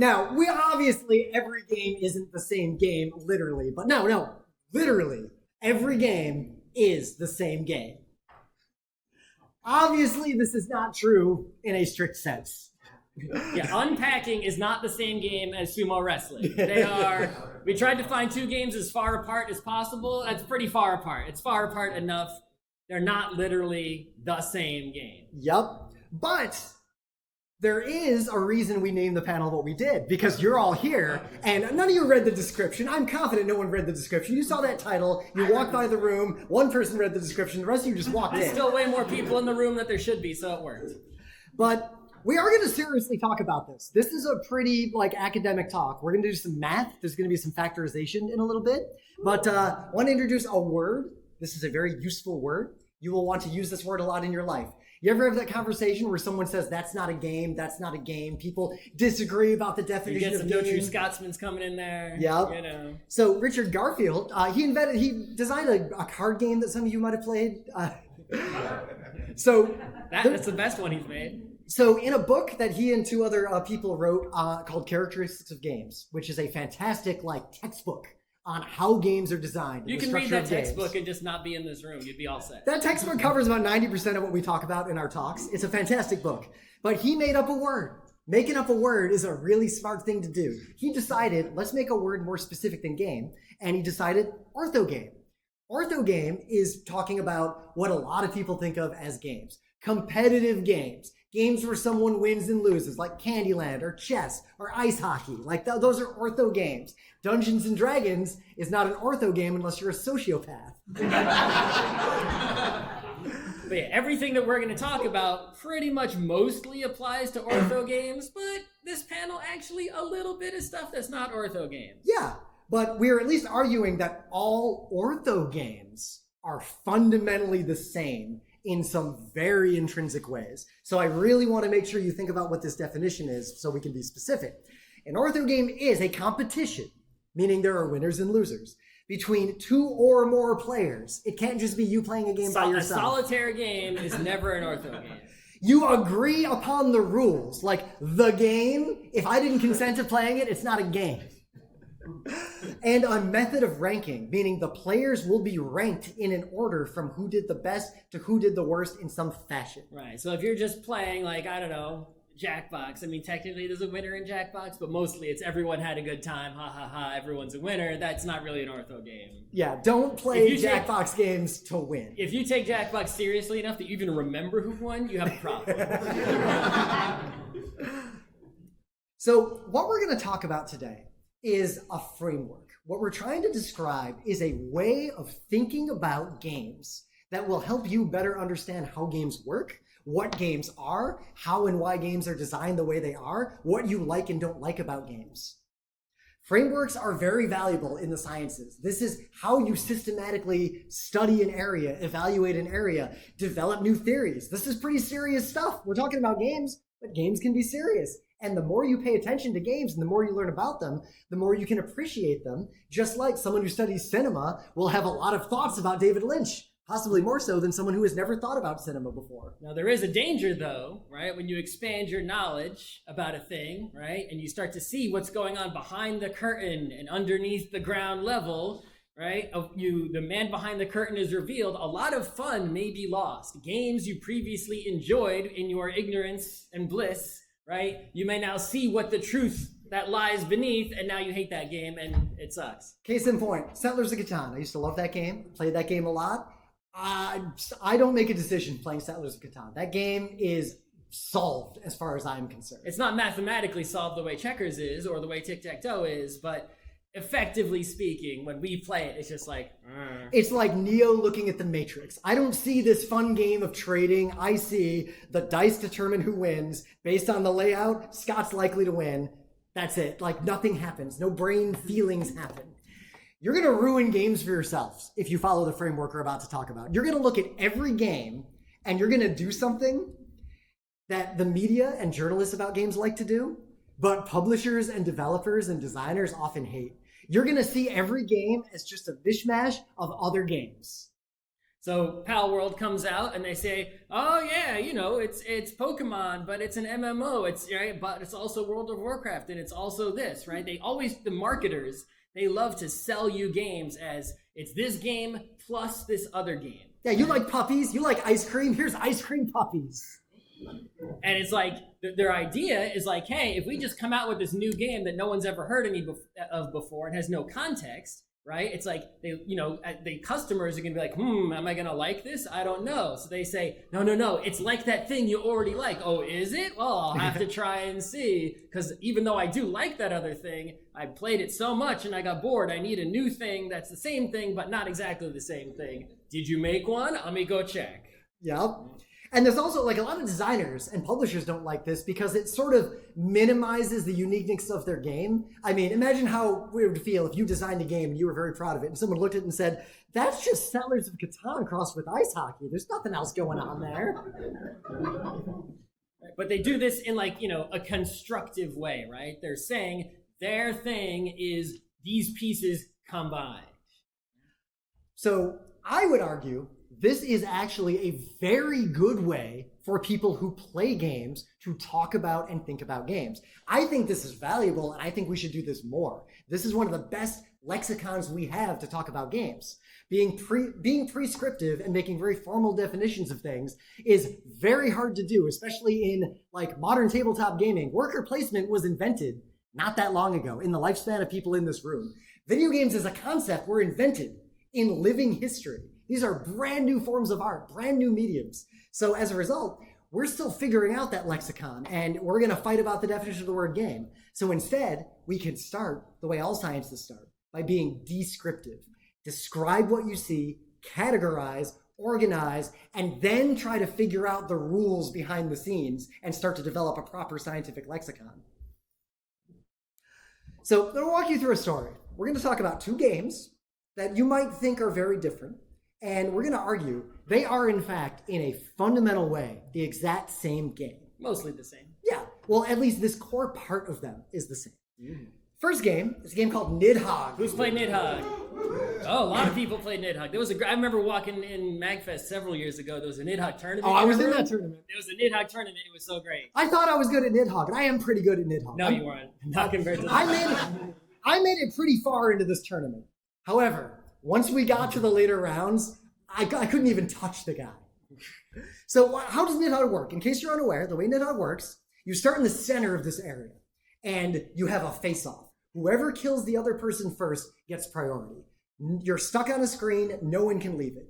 Now, we obviously, every game isn't the same game, literally. But no, literally, every game is the same game. Obviously, this is not true in a strict sense. Yeah, unpacking is not the same game as sumo wrestling. We tried to find two games as far apart as possible. That's pretty far apart. It's far apart enough. They're not literally the same game. Yup. But there is a reason we named the panel what we did, because you're all here, and none of you read the description. I'm confident no one read the description. You saw that title, you walked by the room, one person read the description, the rest of you just walked in. There's still way more people in the room than there should be, so it worked. But we are going to seriously talk about this. This is a pretty academic talk. We're going to do some math. There's going to be some factorization in a little bit. But I want to introduce a word. This is a very useful word. You will want to use this word a lot in your life. You ever have that conversation where someone says, that's not a game, that's not a game? People disagree about the definition of game. You get some No True Scotsman's coming in there. Yep. You know. So Richard Garfield, he designed a card game that some of you might have played. That's the best one he's made. So in a book that he and two other people wrote called Characteristics of Games, which is a fantastic textbook on how games are designed. You can read that textbook and just not be in this room. You'd be all set. That textbook covers about 90% of what we talk about in our talks. It's a fantastic book. But he made up a word. Making up a word is a really smart thing to do. He decided, let's make a word more specific than game. And he decided orthogame. Orthogame is talking about what a lot of people think of as games. Competitive games. Games where someone wins and loses, like Candyland or chess or ice hockey. Those are ortho games. Dungeons and Dragons is not an ortho game unless you're a sociopath. But yeah, everything that we're going to talk about pretty much mostly applies to ortho games, but this panel actually a little bit of stuff that's not ortho games. Yeah, but we're at least arguing that all ortho games are fundamentally the same in some very intrinsic ways. So I really want to make sure you think about what this definition is so we can be specific. An ortho game is a competition, meaning there are winners and losers, between two or more players. It can't just be you playing a game by yourself. A solitaire game is never an ortho game. You agree upon the rules. Like the game, if I didn't consent to playing it, it's not a game. And a method of ranking, meaning the players will be ranked in an order from who did the best to who did the worst in some fashion. Right. So if you're just playing Jackbox, I mean, technically there's a winner in Jackbox, but mostly it's everyone had a good time, ha ha ha, everyone's a winner. That's not really an ortho game. Yeah, don't play Jackbox games to win. If you take Jackbox seriously enough that you even remember who won, you have a problem. So what we're going to talk about today is a framework. What we're trying to describe is a way of thinking about games that will help you better understand how games work, what games are, how and why games are designed the way they are, what you like and don't like about games. Frameworks are very valuable in the sciences. This is how you systematically study an area, evaluate an area, develop new theories. This is pretty serious stuff. We're talking about games, but games can be serious. And the more you pay attention to games and the more you learn about them, the more you can appreciate them. Just like someone who studies cinema will have a lot of thoughts about David Lynch, possibly more so than someone who has never thought about cinema before. Now, there is a danger, though, right? When you expand your knowledge about a thing, right? And you start to see what's going on behind the curtain and underneath the ground level, right? The man behind the curtain is revealed. A lot of fun may be lost. Games you previously enjoyed in your ignorance and bliss, right? You may now see what the truth that lies beneath, and now you hate that game, and it sucks. Case in point, Settlers of Catan. I used to love that game. Played that game a lot. I don't make a decision playing Settlers of Catan. That game is solved as far as I'm concerned. It's not mathematically solved the way checkers is or the way tic-tac-toe is, but effectively speaking, when we play it, it's just like... It's like Neo looking at the Matrix. I don't see this fun game of trading. I see the dice determine who wins. Based on the layout, Scott's likely to win. That's it. Nothing happens. No brain feelings happen. You're going to ruin games for yourselves if you follow the framework we're about to talk about. You're going to look at every game and you're going to do something that the media and journalists about games like to do, but publishers and developers and designers often hate. You're going to see every game as just a mishmash of other games. So Pal World comes out and they say, "Oh yeah, it's Pokemon, but it's an MMO. It's right, but it's also World of Warcraft, and it's also this, right?" The marketers, they love to sell you games as it's this game plus this other game. Yeah, you like puppies, you like ice cream. Here's ice cream puppies. And it's like their idea is like, hey, if we just come out with this new game that no one's ever heard of before and has no context. Right? It's like the customers are gonna be like, am I gonna like this? I don't know. So they say, no, it's like that thing you already like. Oh, is it? Well, I'll have to try and see, because even though I do like that other thing, I played it so much and I got bored. I need a new thing that's the same thing, but not exactly the same thing. Did you make one? Let me go check. Yep. And there's also like a lot of designers and publishers don't like this because it sort of minimizes the uniqueness of their game. I mean, imagine how it would feel if you designed a game and you were very proud of it and someone looked at it and said, that's just Settlers of Catan crossed with ice hockey. There's nothing else going on there. But they do this in a constructive way, right? They're saying their thing is these pieces combined. So I would argue this is actually a very good way for people who play games to talk about and think about games. I think this is valuable, and I think we should do this more. This is one of the best lexicons we have to talk about games. Being prescriptive and making very formal definitions of things is very hard to do, especially in modern tabletop gaming. Worker placement was invented not that long ago in the lifespan of people in this room. Video games as a concept were invented in living history. These are brand new forms of art, brand new mediums. So as a result, we're still figuring out that lexicon, and we're going to fight about the definition of the word game. So instead, we can start the way all sciences start, by being descriptive. Describe what you see, categorize, organize, and then try to figure out the rules behind the scenes and start to develop a proper scientific lexicon. So I'm going to walk you through a story. We're going to talk about two games that you might think are very different. And we're going to argue they are, in fact, in a fundamental way, the exact same game. Mostly the same. Yeah. Well, at least this core part of them is the same. Mm. First game is a game called Nidhogg. Who's played Nidhogg? Oh, a lot of people played Nidhogg. I remember walking in MAGFest several years ago. There was a Nidhogg tournament. Oh, I was in that tournament. There was a Nidhogg tournament. It was so great. I thought I was good at Nidhogg, and I am pretty good at Nidhogg. No, you weren't. Not compared to I made it pretty far into this tournament. However, once we got to the later rounds, I couldn't even touch the guy. So how does Nidhogg work? In case you're unaware, the way Nidhogg works, you start in the center of this area, and you have a face-off. Whoever kills the other person first gets priority. You're stuck on a screen, no one can leave it.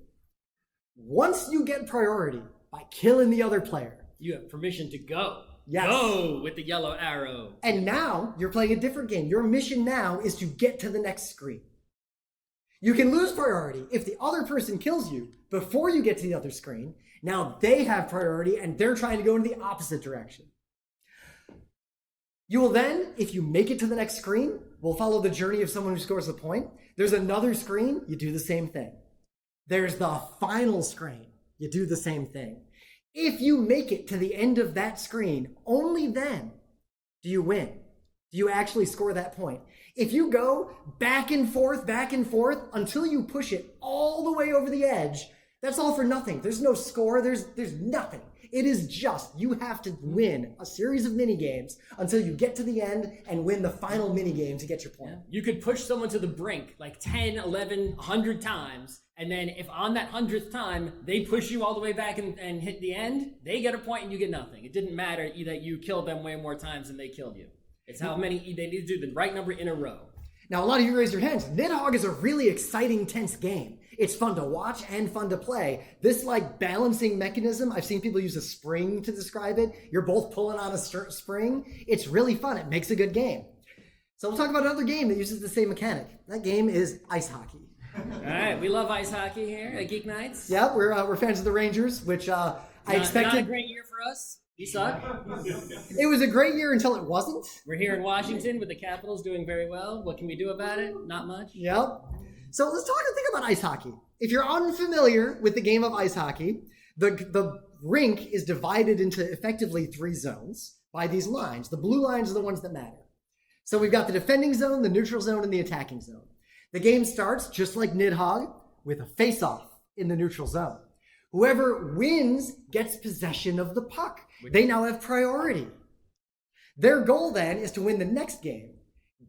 Once you get priority by killing the other player, you have permission to go. Yes. Go with the yellow arrow. And now you're playing a different game. Your mission now is to get to the next screen. You can lose priority if the other person kills you before you get to the other screen. Now they have priority and they're trying to go in the opposite direction. You will then, if you make it to the next screen, we'll follow the journey of someone who scores the point. There's another screen, you do the same thing. There's the final screen, you do the same thing. If you make it to the end of that screen, only then do you win. Do you actually score that point? If you go back and forth until you push it all the way over the edge, that's all for nothing. There's no score, there's nothing. It is just, you have to win a series of mini games until you get to the end and win the final mini game to get your point. Yeah. You could push someone to the brink like 10, 11, 100 times, and then if on that 100th time they push you all the way back and hit the end, they get a point and you get nothing. It didn't matter that you killed them way more times than they killed you. It's how many they need to do the right number in a row. Now, a lot of you raised your hands. Nidhogg is a really exciting, tense game. It's fun to watch and fun to play. This balancing mechanism, I've seen people use a spring to describe it. You're both pulling on a spring. It's really fun. It makes a good game. So we'll talk about another game that uses the same mechanic. That game is ice hockey. All right, we love ice hockey here at Geek Nights. Yeah, we're fans of the Rangers, which I expected. Not a great year for us. You suck. It was a great year until it wasn't. We're here in Washington with the Capitals doing very well. What can we do about it? Not much. Yep. So let's think about ice hockey. If you're unfamiliar with the game of ice hockey, the rink is divided into effectively 3 zones by these lines. The blue lines are the ones that matter. So we've got the defending zone, the neutral zone, and the attacking zone. The game starts, just like Nidhogg, with a face-off. in the neutral zone. Whoever wins gets possession of the puck. They now have priority. Their goal then is to win the next game,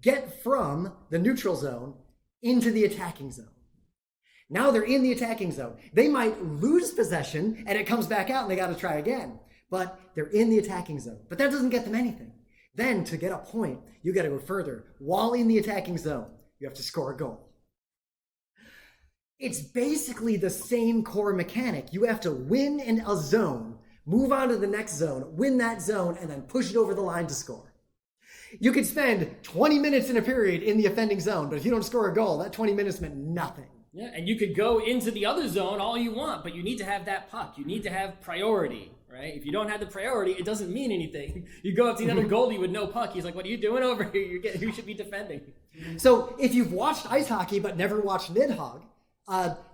get from the neutral zone into the attacking zone. Now they're in the attacking zone. They might lose possession and it comes back out and they got to try again. But they're in the attacking zone. But that doesn't get them anything. Then to get a point, you got to go further. While in the attacking zone, you have to score a goal. It's basically the same core mechanic. You have to win in a zone, move on to the next zone, win that zone, and then push it over the line to score. You could spend 20 minutes in a period in the offending zone, but if you don't score a goal, that 20 minutes meant nothing. Yeah, and you could go into the other zone all you want, but you need to have that puck. You need to have priority, right? If you don't have the priority, it doesn't mean anything. You go up to another goalie with no puck. He's like, what are you doing over here? You should be defending. So if you've watched ice hockey but never watched Nidhogg,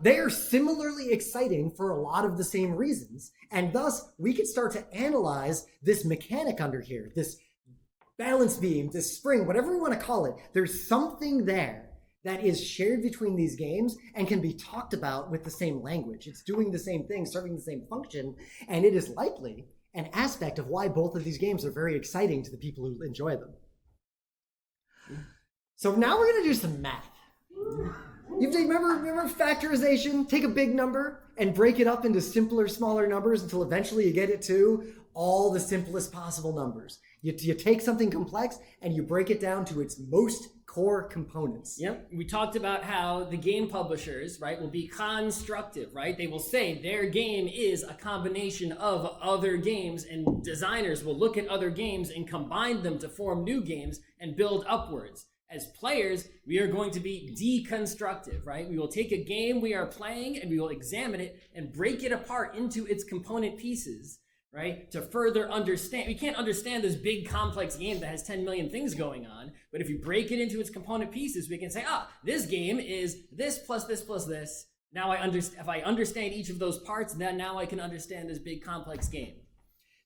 they are similarly exciting for a lot of the same reasons. And thus, we could start to analyze this mechanic under here, this balance beam, this spring, whatever we want to call it. There's something there that is shared between these games and can be talked about with the same language. It's doing the same thing, serving the same function, and it is likely an aspect of why both of these games are very exciting to the people who enjoy them. So now we're going to do some math. Remember factorization? Take a big number and break it up into simpler, smaller numbers until eventually you get it to all the simplest possible numbers. You take something complex and you break it down to its most core components. Yep. We talked about how the game publishers, right, will be constructive, right? They will say their game is a combination of other games, and designers will look at other games and combine them to form new games and build upwards. As players, we are going to be deconstructive, right? We will take a game we are playing and we will examine it and break it apart into its component pieces, right? To further understand. We can't understand this big complex game that has 10 million things going on, but if you break it into its component pieces, we can say, this game is this plus this plus this. Now if I understand each of those parts, then now I can understand this big complex game.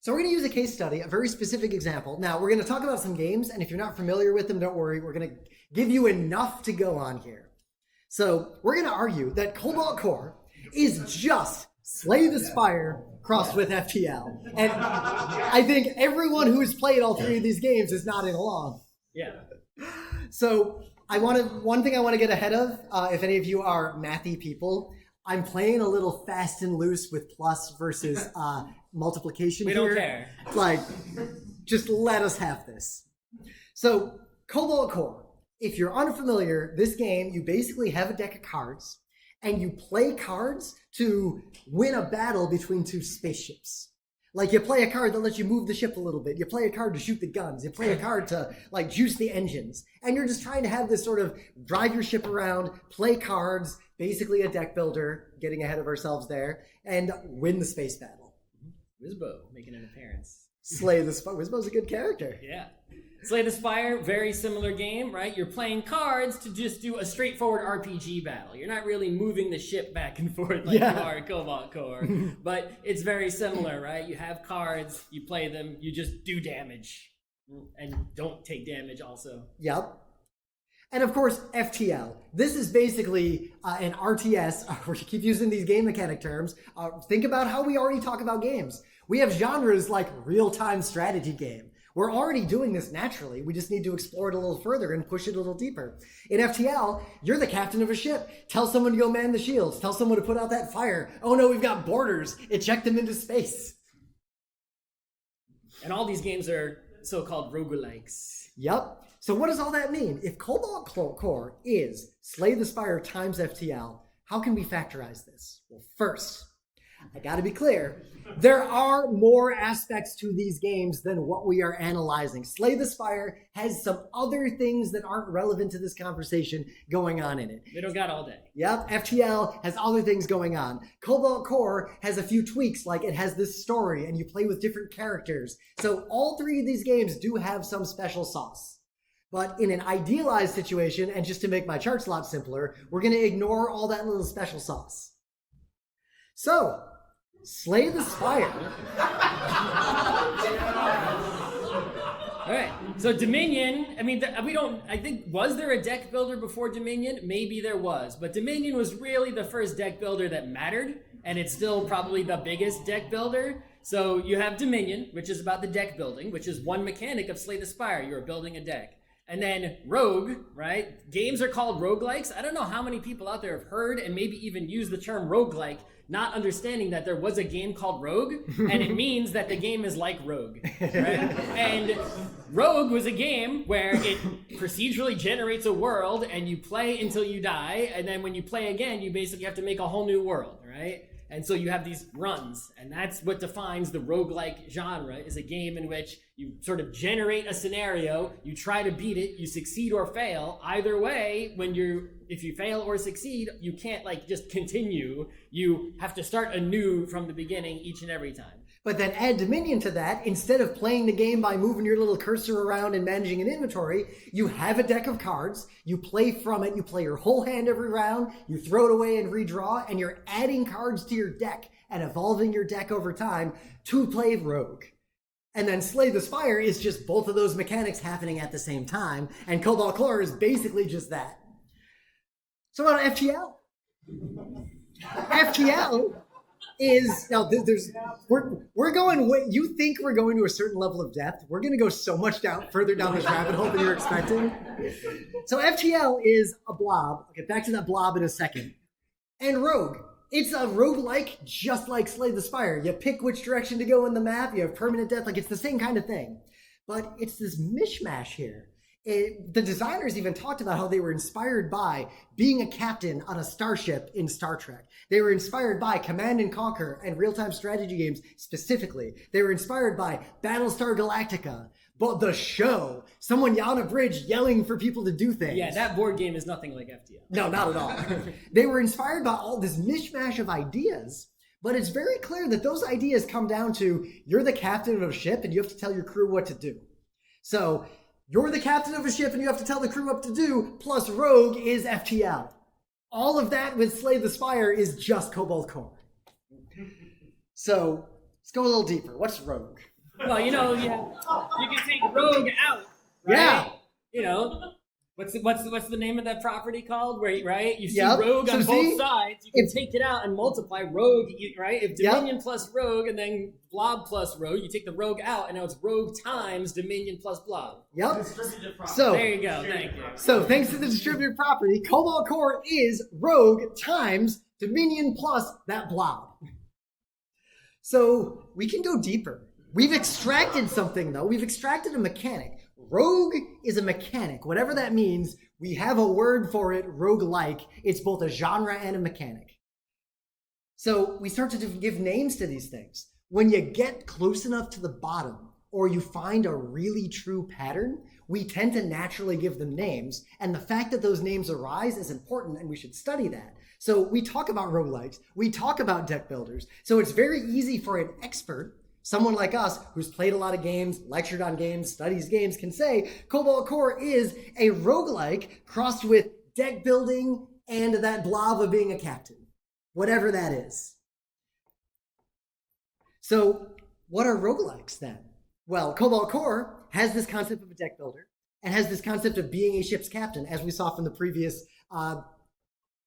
So we're going to use a case study, a very specific example. Now, we're going to talk about some games, and if you're not familiar with them, don't worry. We're going to give you enough to go on here. So we're going to argue that Cobalt Core is just Slay the Spire crossed with FTL. And I think everyone who has played all three of these games is nodding along. Yeah. So one thing I want to get ahead of, if any of you are mathy people, I'm playing a little fast and loose with plus versus multiplication here. We don't care. Like, just let us have this. So, Cobalt Core. If you're unfamiliar, this game, you basically have a deck of cards, and you play cards to win a battle between two spaceships. Like, you play a card that lets you move the ship a little bit. You play a card to shoot the guns. You play a card to, like, juice the engines. And you're just trying to have this sort of drive your ship around, play cards, basically a deck builder, getting ahead of ourselves there, and win the space battle. Wizbo making an appearance. Slay the Spire. Wizbo's a good character. Yeah. Slay the Spire, very similar game, right? You're playing cards to just do a straightforward RPG battle. You're not really moving the ship back and forth like you are in Cobalt Core. But it's very similar, right? You have cards, you play them, you just do damage. And don't take damage also. Yep. And of course, FTL. This is basically an RTS. We keep using these game mechanic terms. Think about how we already talk about games. We have genres like real-time strategy game. We're already doing this naturally. We just need to explore it a little further and push it a little deeper. In FTL, you're the captain of a ship. Tell someone to go man the shields. Tell someone to put out that fire. Oh no, we've got boarders. Eject them into space. And all these games are so-called roguelikes. Yep. So what does all that mean? If Cobalt Core is Slay the Spire times FTL, how can we factorize this? Well, first, I gotta be clear, there are more aspects to these games than what we are analyzing. Slay the Spire has some other things that aren't relevant to this conversation going on in it. They don't got all day. Yep, FTL has other things going on. Cobalt Core has a few tweaks, like it has this story and you play with different characters. So all three of these games do have some special sauce. But in an idealized situation, and just to make my charts a lot simpler, we're going to ignore all that little special sauce. So, Slay the Spire. All right. So Dominion, I mean, I think, was there a deck builder before Dominion? Maybe there was. But Dominion was really the first deck builder that mattered. And it's still probably the biggest deck builder. So you have Dominion, which is about the deck building, which is one mechanic of Slay the Spire. You're building a deck. And then Rogue, right? Games are called roguelikes. I don't know how many people out there have heard and maybe even used the term roguelike, not understanding that there was a game called Rogue, and it means that the game is like Rogue, right? And Rogue was a game where it procedurally generates a world, and you play until you die, and then when you play again, you basically have to make a whole new world, right? And so you have these runs, and that's what defines the roguelike genre, is a game in which you sort of generate a scenario, you try to beat it, you succeed or fail. Either way, if you fail or succeed, you can't just continue. You have to start anew from the beginning each and every time. But then add Dominion to that. Instead of playing the game by moving your little cursor around and managing an inventory, you have a deck of cards, you play from it, you play your whole hand every round, you throw it away and redraw, and you're adding cards to your deck and evolving your deck over time to play Rogue. And then Slay the Spire is just both of those mechanics happening at the same time, and Cobalt Core is basically just that. So what about FTL? FTL is, now we're going, you think we're going to a certain level of depth. We're going to go so much further down this rabbit hole than you're expecting. So FTL is a blob. I'll get back to that blob in a second. And Rogue. It's a roguelike just like Slay the Spire. You pick which direction to go in the map. You have permanent death. It's the same kind of thing. But it's this mishmash here. The designers even talked about how they were inspired by being a captain on a starship in Star Trek. They were inspired by Command and Conquer and real-time strategy games specifically. They were inspired by Battlestar Galactica. But the show, someone on a bridge yelling for people to do things. Yeah, that board game is nothing like FTL. No, not at all. They were inspired by all this mishmash of ideas, but it's very clear that those ideas come down to you're the captain of a ship and you have to tell your crew what to do. So you're the captain of a ship and you have to tell the crew what to do, plus Rogue is FTL. All of that with Slay the Spire is just Cobalt Core. So let's go a little deeper. What's Rogue? Well, you can take Rogue out, right? Yeah. What's the name of that property called? Right? You see Yep. Rogue on both sides. You can It's- take it out and multiply Rogue, right? If Dominion plus Rogue and then Blob plus Rogue, you take the Rogue out, and now it's Rogue times Dominion plus Blob. Yep. Distributed property. So There you go. Thank you. So thanks to the distributed property, Cobalt Core is Rogue times Dominion plus that blob. So we can go deeper. We've extracted something though. We've extracted a mechanic. Rogue is a mechanic. Whatever that means, we have a word for it, roguelike. It's both a genre and a mechanic. So we start to give names to these things. When you get close enough to the bottom, or you find a really true pattern, we tend to naturally give them names. And the fact that those names arise is important, and we should study that. So we talk about roguelikes, we talk about deck builders. So it's very easy for an expert, someone like us who's played a lot of games, lectured on games, studies games, can say Cobalt Core is a roguelike crossed with deck building and that blob of being a captain, whatever that is. So what are roguelikes then? Well, Cobalt Core has this concept of a deck builder and has this concept of being a ship's captain, as we saw from the previous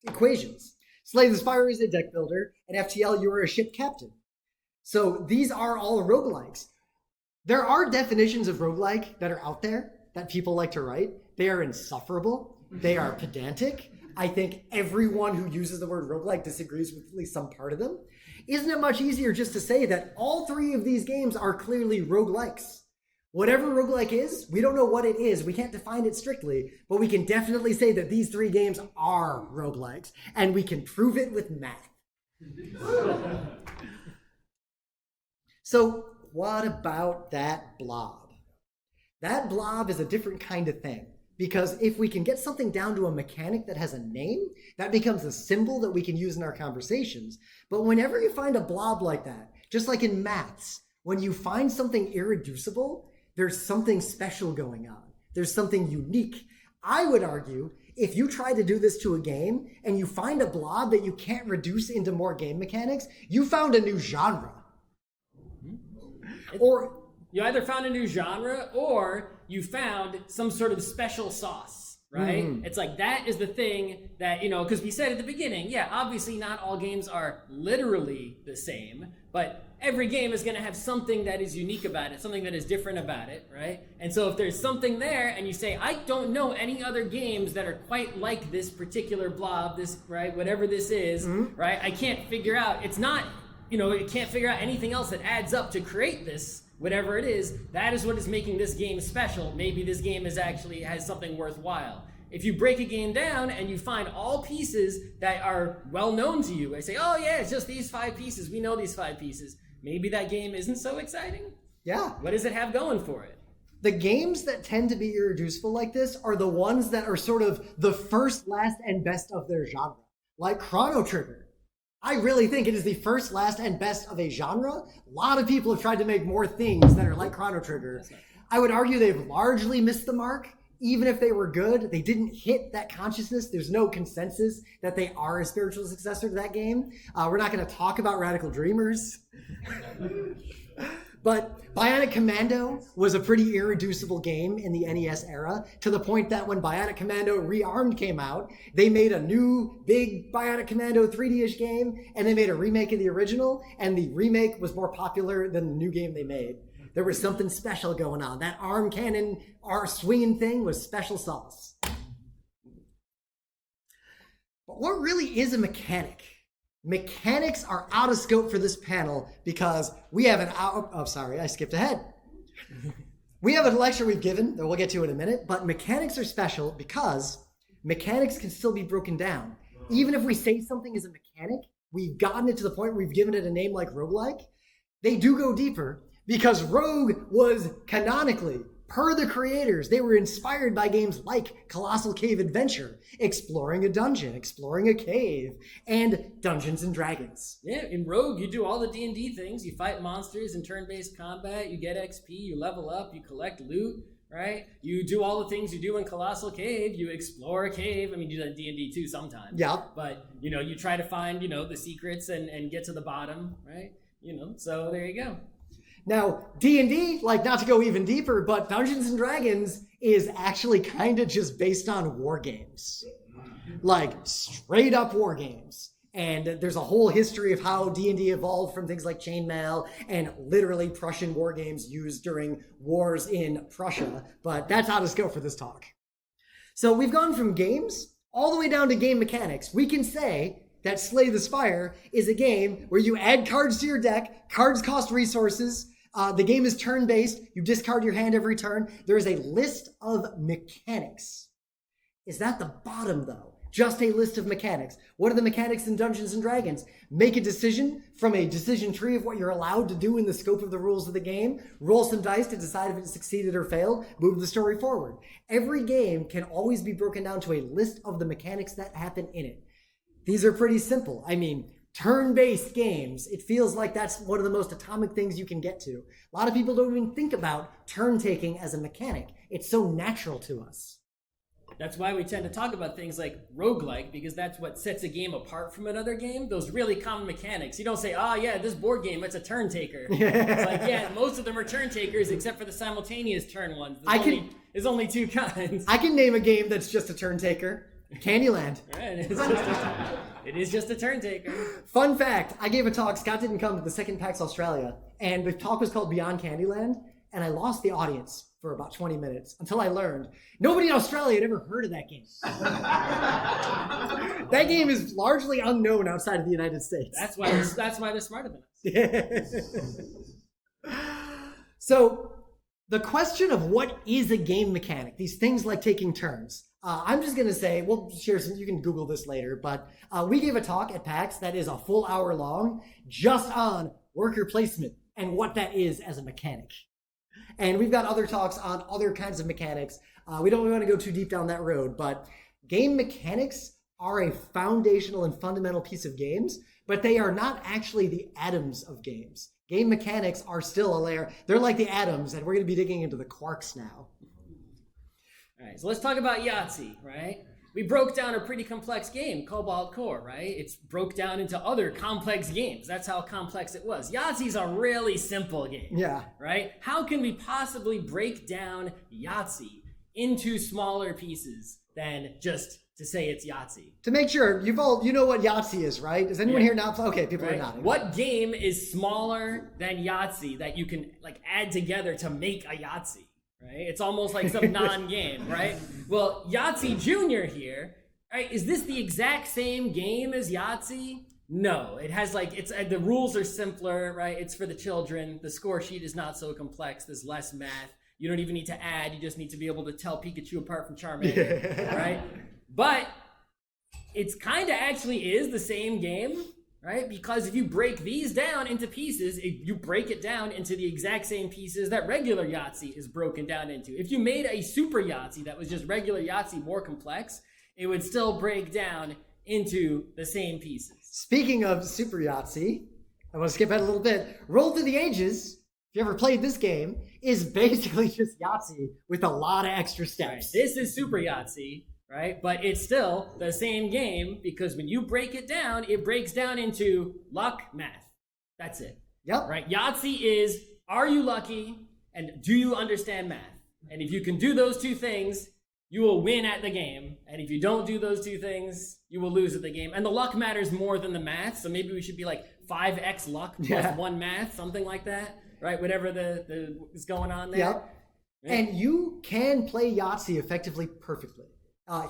equations. Slay the Spire is a deck builder, and FTL, you are a ship captain. So these are all roguelikes. There are definitions of roguelike that are out there that people like to write. They are insufferable. They are pedantic. I think everyone who uses the word roguelike disagrees with at least some part of them. Isn't it much easier just to say that all three of these games are clearly roguelikes? Whatever roguelike is, we don't know what it is. We can't define it strictly, but we can definitely say that these three games are roguelikes, and we can prove it with math. So what about that blob? That blob is a different kind of thing, because if we can get something down to a mechanic that has a name, that becomes a symbol that we can use in our conversations. But whenever you find a blob like that, just like in maths, when you find something irreducible, there's something special going on. There's something unique. I would argue if you try to do this to a game and you find a blob that you can't reduce into more game mechanics, you found a new genre. Or You either found a new genre or you found some sort of special sauce, right? It's like that is the thing that, because we said at the beginning, yeah, obviously not all games are literally the same, but every game is going to have something that is unique about it, something that is different about it, right? And so if there's something there and you say, I don't know any other games that are quite like this particular blob, this, right, whatever this is, right? I can't figure out, it's not, it can't figure out anything else that adds up to create this, whatever it is. That is what is making this game special. Maybe this game has something worthwhile. If you break a game down and you find all pieces that are well known to you, I say, oh yeah, it's just these 5 pieces. We know these 5 pieces. Maybe that game isn't so exciting. Yeah. What does it have going for it? The games that tend to be irreducible like this are the ones that are sort of the first, last, and best of their genre. Like Chrono Trigger. I really think it is the first, last, and best of a genre. A lot of people have tried to make more things that are like Chrono Trigger. I would argue they've largely missed the mark. Even if they were good, they didn't hit that consciousness. There's no consensus that they are a spiritual successor to that game. We're not going to talk about Radical Dreamers. But Bionic Commando was a pretty irreducible game in the NES era, to the point that when Bionic Commando Rearmed came out, they made a new big Bionic Commando 3D-ish game, and they made a remake of the original, and the remake was more popular than the new game they made. There was something special going on. That arm cannon, swinging thing was special sauce. But what really is a mechanic? Mechanics are out of scope for this panel because we have I skipped ahead. We have a lecture we've given that we'll get to in a minute, but mechanics are special because mechanics can still be broken down. Even if we say something is a mechanic, we've gotten it to the point where we've given it a name like roguelike. They do go deeper because Rogue was canonically, per the creators, they were inspired by games like Colossal Cave Adventure, exploring a dungeon, exploring a cave, and Dungeons and Dragons. Yeah, in Rogue, you do all the D&D things. You fight monsters in turn-based combat, you get XP, you level up, you collect loot, right? You do all the things you do in Colossal Cave. You explore a cave. I mean, you do that in D&D too sometimes. Yeah. But, you try to find, the secrets and get to the bottom, right? So there you go. Now, D&D, not to go even deeper, but Dungeons and Dragons is actually kind of just based on war games. Straight up war games. And there's a whole history of how D&D evolved from things like chainmail and literally Prussian war games used during wars in Prussia. But that's out of scope for this talk. So we've gone from games all the way down to game mechanics. We can say that Slay the Spire is a game where you add cards to your deck, cards cost resources. The game is turn-based. You discard your hand every turn. There is a list of mechanics. Is that the bottom, though? Just a list of mechanics. What are the mechanics in Dungeons and Dragons? Make a decision from a decision tree of what you're allowed to do in the scope of the rules of the game. Roll some dice to decide if it succeeded or failed. Move the story forward. Every game can always be broken down to a list of the mechanics that happen in it. These are pretty simple. I mean, turn-based games, it feels like that's one of the most atomic things you can get to. A lot of people don't even think about turn-taking as a mechanic. It's so natural to us. That's why we tend to talk about things like roguelike, because that's what sets a game apart from another game. Those really common mechanics. You don't say, this board game, it's a turn taker. It's most of them are turn takers except for the simultaneous turn ones. There's only 2 kinds. I can name a game that's just a turn taker. Candyland. Right, it is just a turn taker. Fun fact, I gave a talk, Scott didn't come to the second PAX Australia, and the talk was called Beyond Candyland, and I lost the audience for about 20 minutes until I learned nobody in Australia had ever heard of that game. That game is largely unknown outside of the United States. That's why they're smarter than us. So the question of what is a game mechanic, these things like taking turns, I'm just going to say, we'll share some, you can Google this later, but we gave a talk at PAX that is a full hour long just on worker placement and what that is as a mechanic. And we've got other talks on other kinds of mechanics. We don't want to go too deep down that road, but game mechanics are a foundational and fundamental piece of games, but they are not actually the atoms of games. Game mechanics are still a layer. They're like the atoms, and we're going to be digging into the quarks now. All right, so let's talk about Yahtzee, right? we broke down a pretty complex game, Cobalt Core, right? It's broke down into other complex games. That's how complex it was. Yahtzee's a really simple game. Yeah. Right? How can we possibly break down Yahtzee into smaller pieces than just to say it's Yahtzee? To make sure, you know what Yahtzee is, right? Is anyone here not? Okay, people are nodding. What game is smaller than Yahtzee that you can like add together to make a Yahtzee? Right? It's almost like some non-game, right? Well, Yahtzee Junior here, right? Is this the exact same game as Yahtzee? No, it has like the rules are simpler, right? It's for the children. The score sheet is not so complex. There's less math. You don't even need to add. You just need to be able to tell Pikachu apart from Charmander, right? But it's kind of actually is the same game, right? Because if you break these down into pieces, you break it down into the exact same pieces that regular Yahtzee is broken down into. If you made a super Yahtzee that was just regular Yahtzee more complex, it would still break down into the same pieces. Speaking of Super Yahtzee, I want to skip ahead a little bit. Roll Through the Ages, if you ever played this game, is basically just Yahtzee with a lot of extra steps. Right. This is Super Yahtzee, right? But it's still the same game because when you break it down, it breaks down into luck, math. That's it. Yep. Right? Yahtzee is, are you lucky and do you understand math? And if you can do those two things, you will win at the game. And if you don't do those two things, you will lose at the game. And the luck matters more than the math. So maybe we should be like 5x luck plus 1 math, something like that, right? Whatever the is going on there. Yep. Yeah. And you can play Yahtzee effectively perfectly.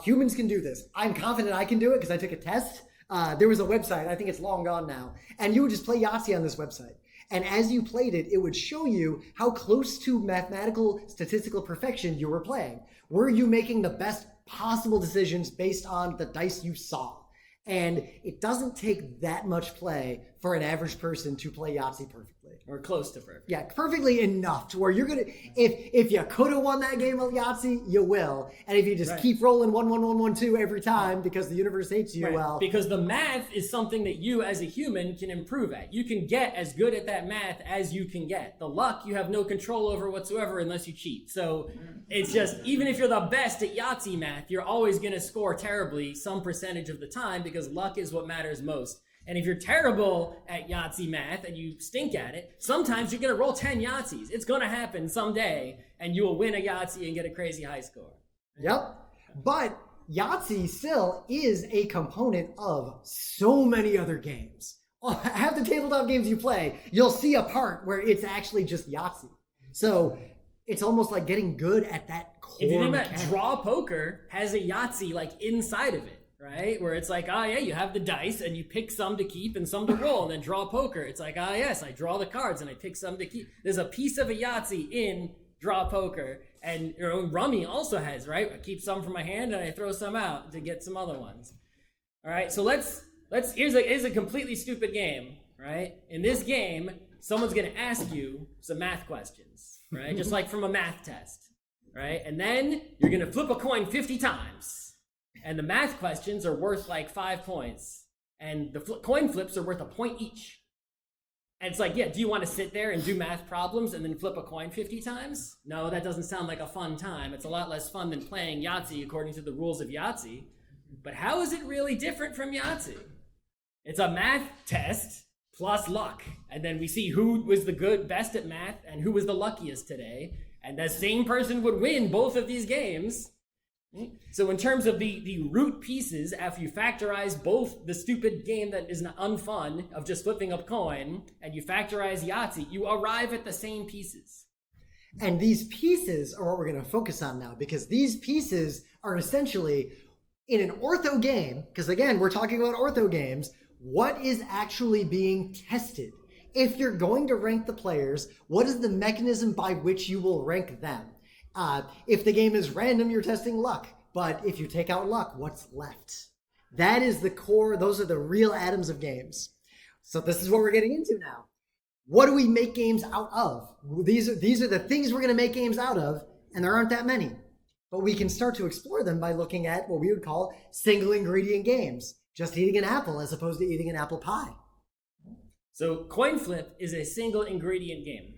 Humans can do this. I'm confident I can do it because I took a test. There was a website, I think it's long gone now, and you would just play Yahtzee on this website. And as you played it, it would show you how close to mathematical statistical perfection you were playing. Were you making the best possible decisions based on the dice you saw? And it doesn't take that much play for an average person to play Yahtzee perfectly. Or close to perfect. Yeah, perfectly enough to where you're going to, if you could have won that game of Yahtzee, you will. And if you just keep rolling 1, 1, 1, 1, 2 every time because the universe hates you, well. Because the math is something that you as a human can improve at. You can get as good at that math as you can get. The luck you have no control over whatsoever unless you cheat. So it's just, even if you're the best at Yahtzee math, you're always going to score terribly some percentage of the time because luck is what matters most. And if you're terrible at Yahtzee math and you stink at it, sometimes you're going to roll 10 Yahtzees. It's going to happen someday, and you will win a Yahtzee and get a crazy high score. Yep. But Yahtzee still is a component of so many other games. Half the tabletop games you play, you'll see a part where it's actually just Yahtzee. So it's almost like getting good at that core. If you think about draw poker, has a Yahtzee like inside of it. Right? Where it's like, oh yeah, you have the dice and you pick some to keep and some to roll and then draw poker. It's like, ah yes, I draw the cards and I pick some to keep. There's a piece of a Yahtzee in draw poker. And Rummy also has, right? I keep some from my hand and I throw some out to get some other ones. All right, so here's a completely stupid game, right? In this game, someone's gonna ask you some math questions, right? Just like from a math test, right? And then you're gonna flip a coin 50 times. And the math questions are worth like 5 points. And the coin flips are worth a point each. And it's like, yeah, do you want to sit there and do math problems and then flip a coin 50 times? No, that doesn't sound like a fun time. It's a lot less fun than playing Yahtzee according to the rules of Yahtzee. But how is it really different from Yahtzee? It's a math test plus luck. And then we see who was the best at math and who was the luckiest today. And the same person would win both of these games. So in terms of the root pieces, after you factorize both the stupid game that is unfun of just flipping a coin, and you factorize Yahtzee, you arrive at the same pieces. And these pieces are what we're going to focus on now, because these pieces are essentially, in an ortho game, because again, we're talking about ortho games, what is actually being tested? If you're going to rank the players, what is the mechanism by which you will rank them? If the game is random, you're testing luck. But if you take out luck, what's left? That is the core. Those are the real atoms of games. So this is what we're getting into now. What do we make games out of? These are the things we're going to make games out of, and there aren't that many. But we can start to explore them by looking at what we would call single ingredient games. Just eating an apple as opposed to eating an apple pie. So coin flip is a single ingredient game.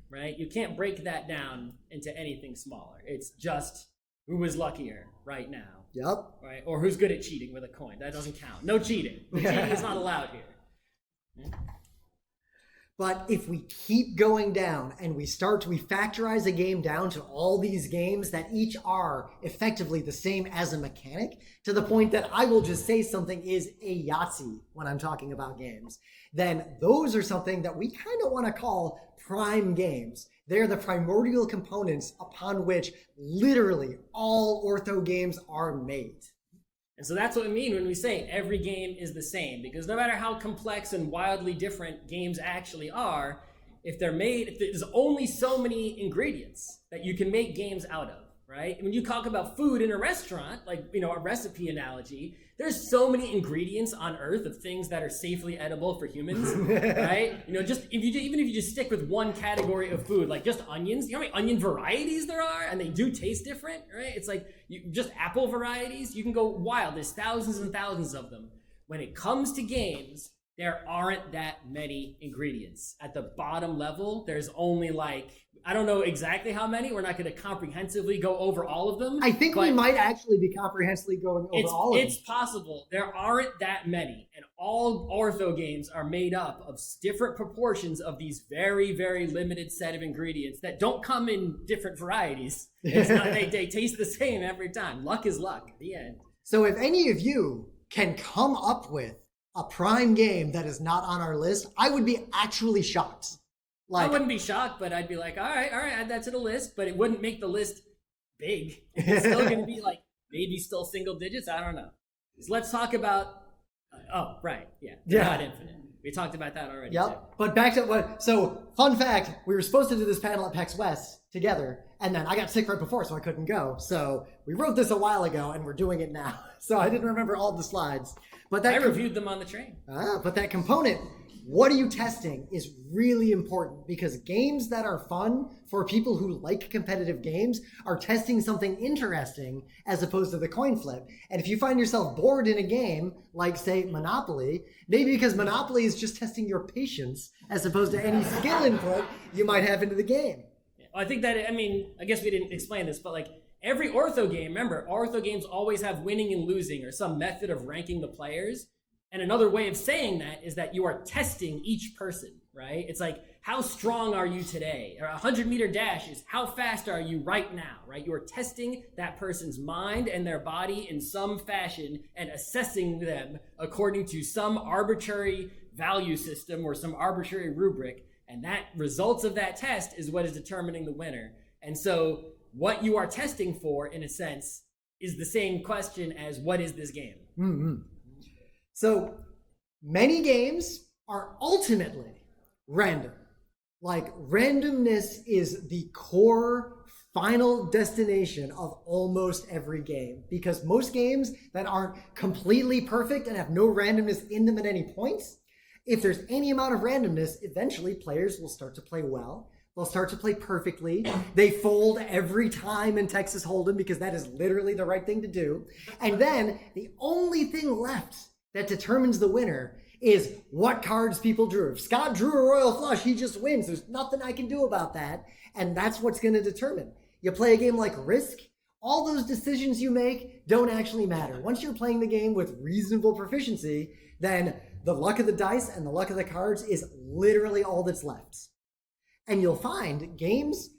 Right? You can't break that down into anything smaller. It's just who was luckier right now. Yep. Right? Or who's good at cheating with a coin. That doesn't count. No cheating. Cheating is not allowed here. But if we keep going down and we factorize a game down to all these games that each are effectively the same as a mechanic, to the point that I will just say something is a Yahtzee when I'm talking about games, then those are something that we kind of want to call prime games. They're the primordial components upon which literally all ortho games are made. And so that's what we mean when we say every game is the same, because no matter how complex and wildly different games actually are, if there's only so many ingredients that you can make games out of, right? When you talk about food in a restaurant, like, a recipe analogy, there's so many ingredients on Earth of things that are safely edible for humans, right? Even if you just stick with one category of food, like just onions, you know how many onion varieties there are, and they do taste different, right? It's like just apple varieties, you can go wild. There's thousands and thousands of them. When it comes to games, there aren't that many ingredients. At the bottom level, there's only I don't know exactly how many. We're not going to comprehensively go over all of them. I think we might actually be comprehensively going over all of them. It's possible. There aren't that many. And all ortho games are made up of different proportions of these very, very limited set of ingredients that don't come in different varieties. They taste the same every time. Luck is luck. The end. So if any of you can come up with a prime game that is not on our list, I would be actually shocked. I wouldn't be shocked, but I'd be like, all right, add that to the list, but it wouldn't make the list big. It's still going to be maybe still single digits. I don't know. So let's talk about, not infinite. We talked about that already. Yep. Too. But back to so fun fact, we were supposed to do this panel at PAX West together, and then I got sick right before, so I couldn't go. So we wrote this a while ago, and we're doing it now. So I didn't remember all the slides. But I reviewed them on the train. But that component, what are you testing, is really important, because games that are fun for people who like competitive games are testing something interesting as opposed to the coin flip. And if you find yourself bored in a game, like, say, Monopoly, maybe because Monopoly is just testing your patience as opposed to any skill input you might have into the game. I think that, I guess we didn't explain this, but every ortho game, remember, ortho games always have winning and losing or some method of ranking the players. And another way of saying that is that you are testing each person, right? It's like, how strong are you today? Or a 100-meter dash is how fast are you right now, right? You are testing that person's mind and their body in some fashion and assessing them according to some arbitrary value system or some arbitrary rubric. And that results of that test is what is determining the winner. And so what you are testing for, in a sense, is the same question as what is this game? Mm-hmm. So many games are ultimately random. Randomness is the core final destination of almost every game, because most games that aren't completely perfect and have no randomness in them at any points, if there's any amount of randomness, eventually players will start to play well. They'll start to play perfectly. They fold every time in Texas Hold'em because that is literally the right thing to do. And then the only thing left that determines the winner is what cards people drew. If Scott drew a royal flush, he just wins. There's nothing I can do about that. And that's what's going to determine. You play a game like Risk, all those decisions you make don't actually matter. Once you're playing the game with reasonable proficiency, then the luck of the dice and the luck of the cards is literally all that's left. And you'll find games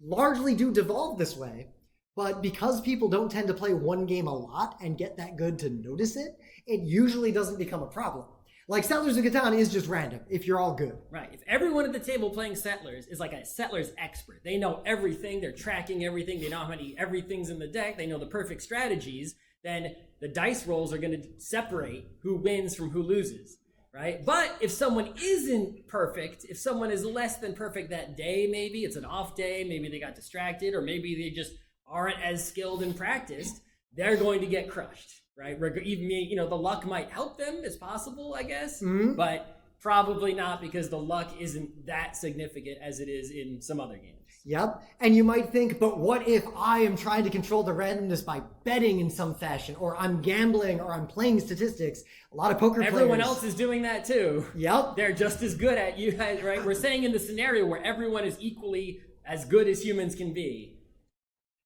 largely do devolve this way, but because people don't tend to play one game a lot and get that good to notice it, it usually doesn't become a problem. Like Settlers of Catan is just random if you're all good. Right. If everyone at the table playing Settlers is like a Settlers expert, they know everything, they're tracking everything, they know how many everything's in the deck, they know the perfect strategies, then the dice rolls are going to separate who wins from who loses. Right? But if someone isn't perfect, if someone is less than perfect that day, maybe it's an off day, maybe they got distracted, or maybe they just aren't as skilled and practiced, they're going to get crushed, right? Even, the luck might help them, it's possible, I guess, but probably not, because the luck isn't that significant as it is in some other games. Yep. And you might think, but what if I am trying to control the randomness by betting in some fashion, or I'm gambling, or I'm playing statistics? A lot of poker players. Everyone else is doing that too. Yep. They're just as good at you, right? We're saying in the scenario where everyone is equally as good as humans can be,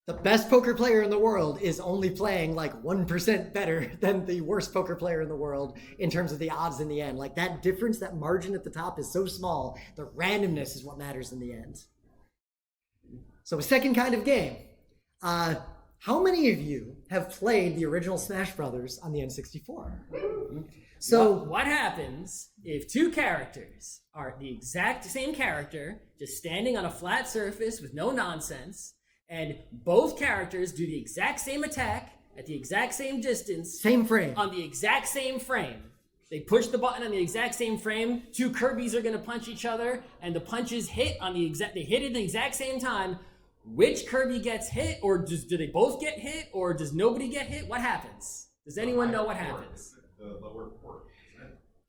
The best poker player in the world is only playing like 1% better than the worst poker player in the world in terms of the odds in the end. Like that difference, that margin at the top is so small. The randomness is what matters in the end. So a second kind of game. How many of you have played the original Smash Brothers on the N64? So what happens if two characters are the exact same character, just standing on a flat surface with no nonsense, and both characters do the exact same attack at the exact same distance, same frame, on the exact same frame? They push the button on the exact same frame. Two Kirbys are going to punch each other, and the punches hit on they hit at the exact same time. Which Kirby gets hit, or do they both get hit, or does nobody get hit? What happens? Does anyone know what happens? The word port.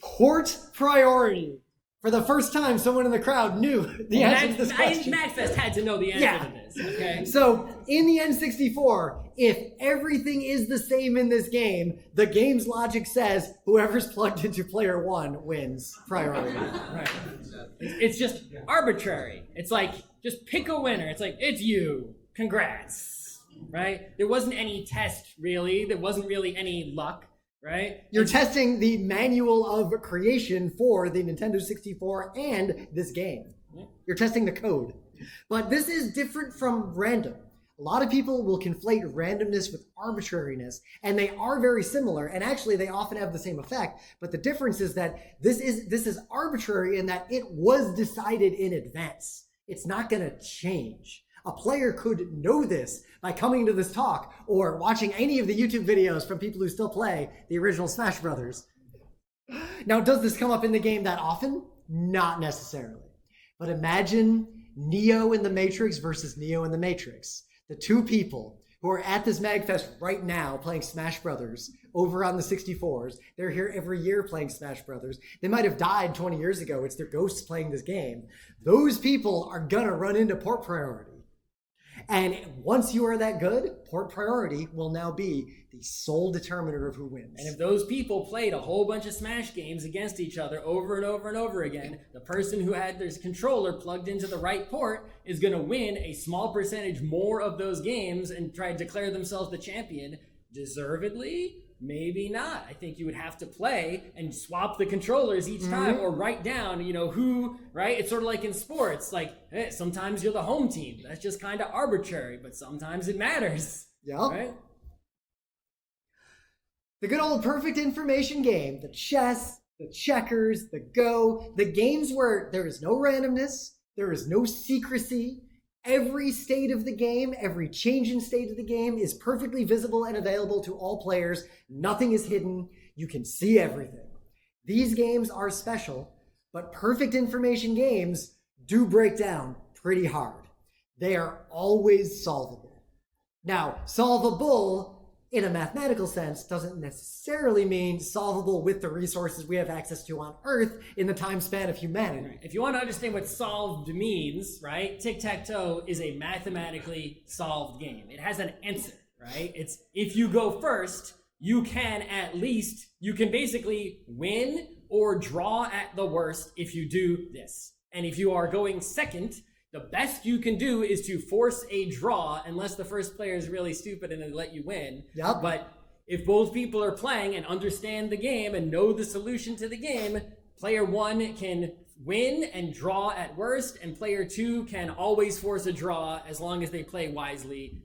Port priority. For the first time, someone in the crowd knew the answer to this question. MAGFest had to know the answer to this. Okay. So in the N64, if everything is the same in this game, the game's logic says whoever's plugged into player one wins priority. Right. It's just arbitrary. It's like, just pick a winner. It's like, it's you. Congrats. Right? There wasn't any test, really. There wasn't really any luck. Right? You're testing the manual of creation for the Nintendo 64 and this game. You're testing the code. But this is different from random. A lot of people will conflate randomness with arbitrariness, and they are very similar, and actually they often have the same effect, but the difference is that this is arbitrary in that it was decided in advance. It's not going to change. A player could know this by coming to this talk or watching any of the YouTube videos from people who still play the original Smash Brothers. Now, does this come up in the game that often? Not necessarily. But imagine Neo in the Matrix versus Neo in the Matrix. The two people who are at this MAGFest right now playing Smash Brothers over on the 64s. They're here every year playing Smash Brothers. They might have died 20 years ago. It's their ghosts playing this game. Those people are gonna run into port priority. And once you are that good, port priority will now be the sole determiner of who wins. And if those people played a whole bunch of Smash games against each other over and over and over again, the person who had their controller plugged into the right port is going to win a small percentage more of those games and try to declare themselves the champion. Deservedly? Maybe not. I think you would have to play and swap the controllers each time or write down, who, right? It's sort of like in sports, like, hey, sometimes you're the home team. That's just kind of arbitrary, but sometimes it matters. Yep. Right? The good old perfect information game, the chess, the checkers, the Go, the games where there is no randomness, there is no secrecy. Every state of the game, every change in state of the game is perfectly visible and available to all players. Nothing is hidden. You can see everything. These games are special, but perfect information games do break down pretty hard. They are always solvable. Now, solvable in a mathematical sense doesn't necessarily mean solvable with the resources we have access to on Earth in the time span of humanity. Right. If you want to understand what solved means, right? Tic-tac-toe is a mathematically solved game. It has an answer, right? It's if you go first, you can basically win or draw at the worst if you do this. And if you are going second, the best you can do is to force a draw unless the first player is really stupid and they let you win. Yep. But if both people are playing and understand the game and know the solution to the game, player one can win and draw at worst, and player two can always force a draw as long as they play wisely.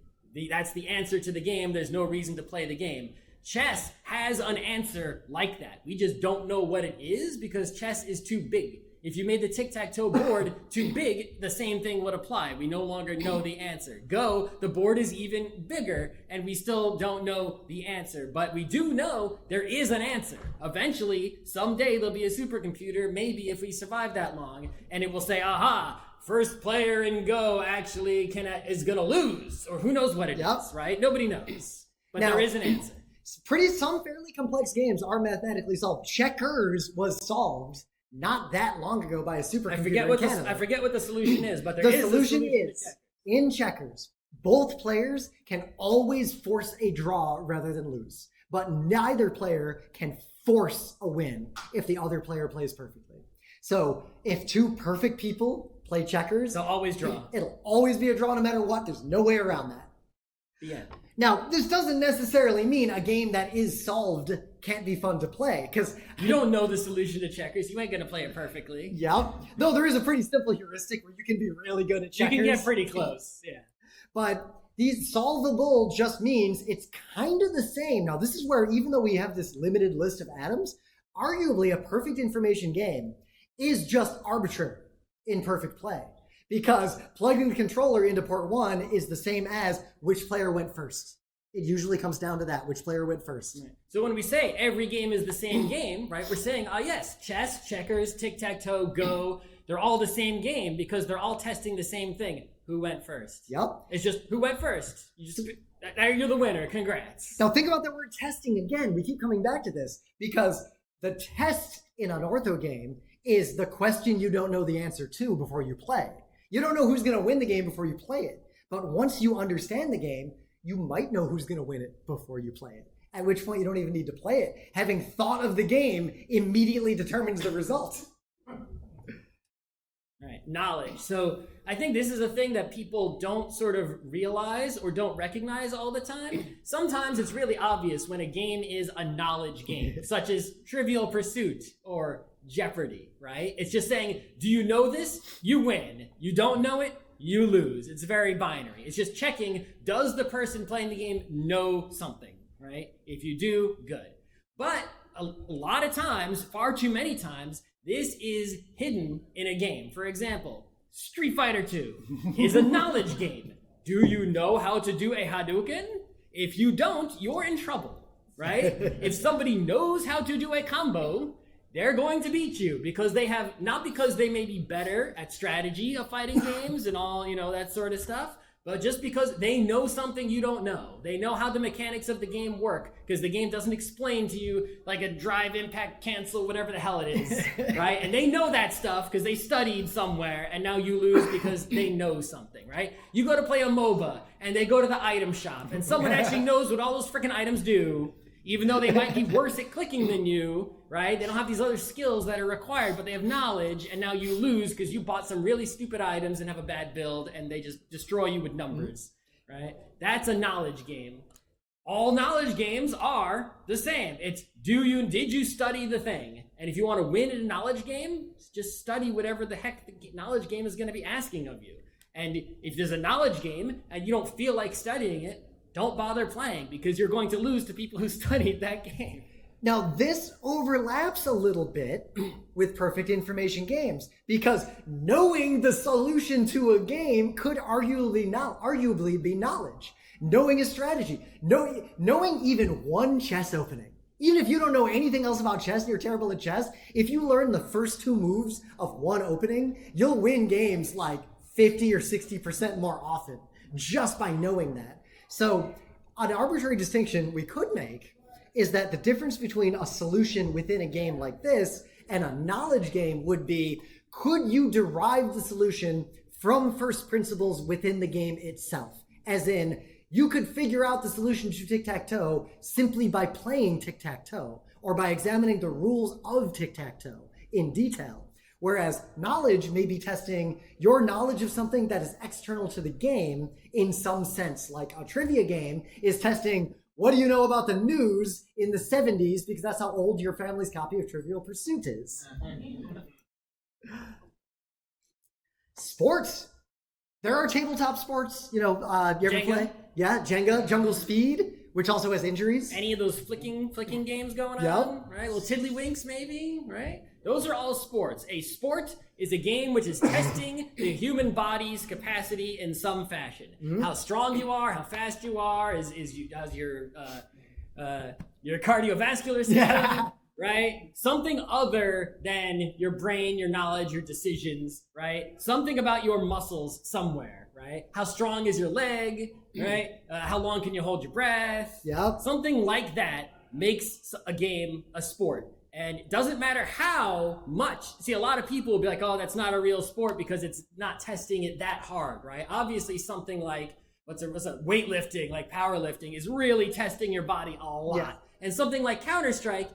That's the answer to the game. There's no reason to play the game. Chess has an answer like that. We just don't know what it is because chess is too big. If you made the tic-tac-toe board too big, the same thing would apply. We no longer know the answer. Go, the board is even bigger, and we still don't know the answer. But we do know there is an answer. Eventually, someday, there'll be a supercomputer, maybe if we survive that long, and it will say, aha, first player in Go actually is going to lose. Or who knows what it is, right? Nobody knows. But now, there is an answer. Some fairly complex games are mathematically solved. Checkers was solved not that long ago by a supercomputer in Canada. I forget what the solution is, but the solution is in checkers, both players can always force a draw rather than lose, but neither player can force a win if the other player plays perfectly. So if two perfect people play checkers, they'll always draw. It'll always be a draw no matter what. There's no way around that. The end. Now, this doesn't necessarily mean a game that is solved can't be fun to play, because You don't know the solution to checkers. You ain't going to play it perfectly. yeah, though there is a pretty simple heuristic where you can be really good at checkers. You can get pretty close. Yeah. But these solvable just means it's kind of the same. Now, this is where, even though we have this limited list of atoms, arguably a perfect information game is just arbitrary in perfect play. Because plugging the controller into port 1 is the same as which player went first. It usually comes down to that, which player went first. Right. So when we say every game is the same game, right, we're saying, yes, chess, checkers, tic-tac-toe, Go, they're all the same game because they're all testing the same thing. Who went first? Yep. It's just who went first. You're the winner. Congrats. Now think about the word testing again. We keep coming back to this because the test in an ortho game is the question you don't know the answer to before you play. You don't know who's going to win the game before you play it. But once you understand the game, you might know who's going to win it before you play it. At which point you don't even need to play it. Having thought of the game immediately determines the result. Right, knowledge. So I think this is a thing that people don't sort of realize or don't recognize all the time. Sometimes it's really obvious when a game is a knowledge game, such as Trivial Pursuit or Jeopardy, right? It's just saying, do you know this? You win. You don't know it? You lose. It's very binary. It's just checking, does the person playing the game know something, right? If you do, good. But a lot of times, far too many times, this is hidden in a game. For example, Street Fighter 2 is a knowledge game. Do you know how to do a Hadouken? If you don't, you're in trouble, right? If somebody knows how to do a combo, they're going to beat you because they have, not because they may be better at strategy of fighting games and all, that sort of stuff, but just because they know something you don't know. They know how the mechanics of the game work because the game doesn't explain to you like a drive, impact, cancel, whatever the hell it is, right? And they know that stuff because they studied somewhere and now you lose because they know something, right? You go to play a MOBA and they go to the item shop and someone actually knows what all those freaking items do, even though they might be worse at clicking than you, right? They don't have these other skills that are required, but they have knowledge, and now you lose because you bought some really stupid items and have a bad build, and they just destroy you with numbers, right? That's a knowledge game. All knowledge games are the same. It's did you study the thing? And if you want to win in a knowledge game, just study whatever the heck the knowledge game is going to be asking of you. And if there's a knowledge game and you don't feel like studying it, don't bother playing because you're going to lose to people who studied that game. Now, this overlaps a little bit with perfect information games because knowing the solution to a game could arguably be knowledge. Knowing a strategy, knowing even one chess opening. Even if you don't know anything else about chess and you're terrible at chess, if you learn the first two moves of one opening, you'll win games like 50 or 60% more often just by knowing that. So an arbitrary distinction we could make is that the difference between a solution within a game like this and a knowledge game would be, could you derive the solution from first principles within the game itself? As in, you could figure out the solution to tic-tac-toe simply by playing tic-tac-toe or by examining the rules of tic-tac-toe in detail. Whereas knowledge may be testing your knowledge of something that is external to the game in some sense, like a trivia game is testing, what do you know about the news in the 70s? Because that's how old your family's copy of Trivial Pursuit is. Sports. There are tabletop sports. You ever Jenga? play? Yeah, Jenga, Jungle Speed, which also has injuries. Any of those flicking games going on, Yep. right? Little tiddlywinks maybe, right? Those are all sports. A sport is a game which is testing the human body's capacity in some fashion. Mm-hmm. How strong you are, how fast you are, how's your cardiovascular system, right? Something other than your brain, your knowledge, your decisions, right? Something about your muscles somewhere, right? How strong is your leg, right? How long can you hold your breath? Yep. Something like that makes a game a sport. And it doesn't matter how much. See, a lot of people will be like, oh, that's not a real sport because it's not testing it that hard, right? Obviously, something like, what's a weightlifting, like powerlifting, is really testing your body a lot. Yeah. And something like Counter-Strike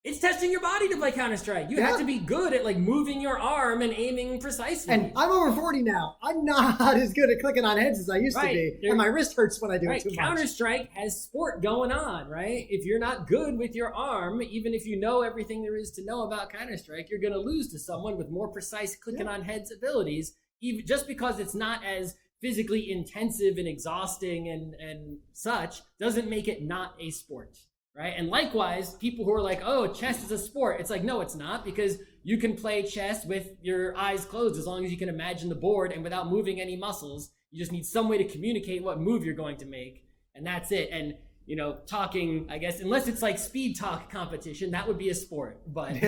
It's testing your body to play Counter-Strike. You have to be good at like moving your arm and aiming precisely. And I'm over 40 now. I'm not as good at clicking on heads as I used to be. And my wrist hurts when I do it too much. Counter-Strike has sport going on, right? If you're not good with your arm, even if you know everything there is to know about Counter-Strike, you're going to lose to someone with more precise clicking on heads abilities, even just because it's not as physically intensive and exhausting and such, doesn't make it not a sport. Right? And likewise, people who are like, oh, chess is a sport. It's like, no, it's not, because you can play chess with your eyes closed as long as you can imagine the board and without moving any muscles. You just need some way to communicate what move you're going to make. And that's it. And, you know, talking, I guess, unless it's like speed talk competition, that would be a sport. But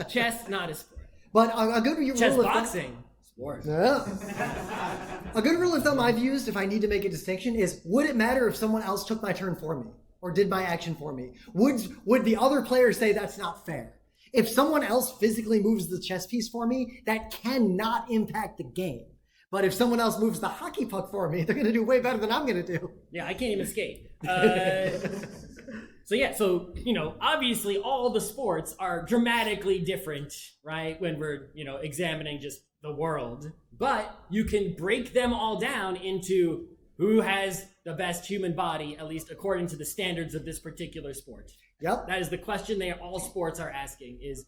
chess, not a sport. But a good rule chess of boxing. Sport. A good rule of thumb I've used, if I need to make a distinction, is would it matter if someone else took my turn for me? Or did my action for me? Would the other player say that's not fair? If someone else physically moves the chess piece for me, that cannot impact the game. But if someone else moves the hockey puck for me, they're going to do way better than I'm going to do. Yeah, I can't even skate. So you know, obviously all the sports are dramatically different, right? When we're, you know, examining just the world. But you can break them all down into who has the best human body, at least according to the standards of this particular sport. Yep. That is the question all sports are asking is,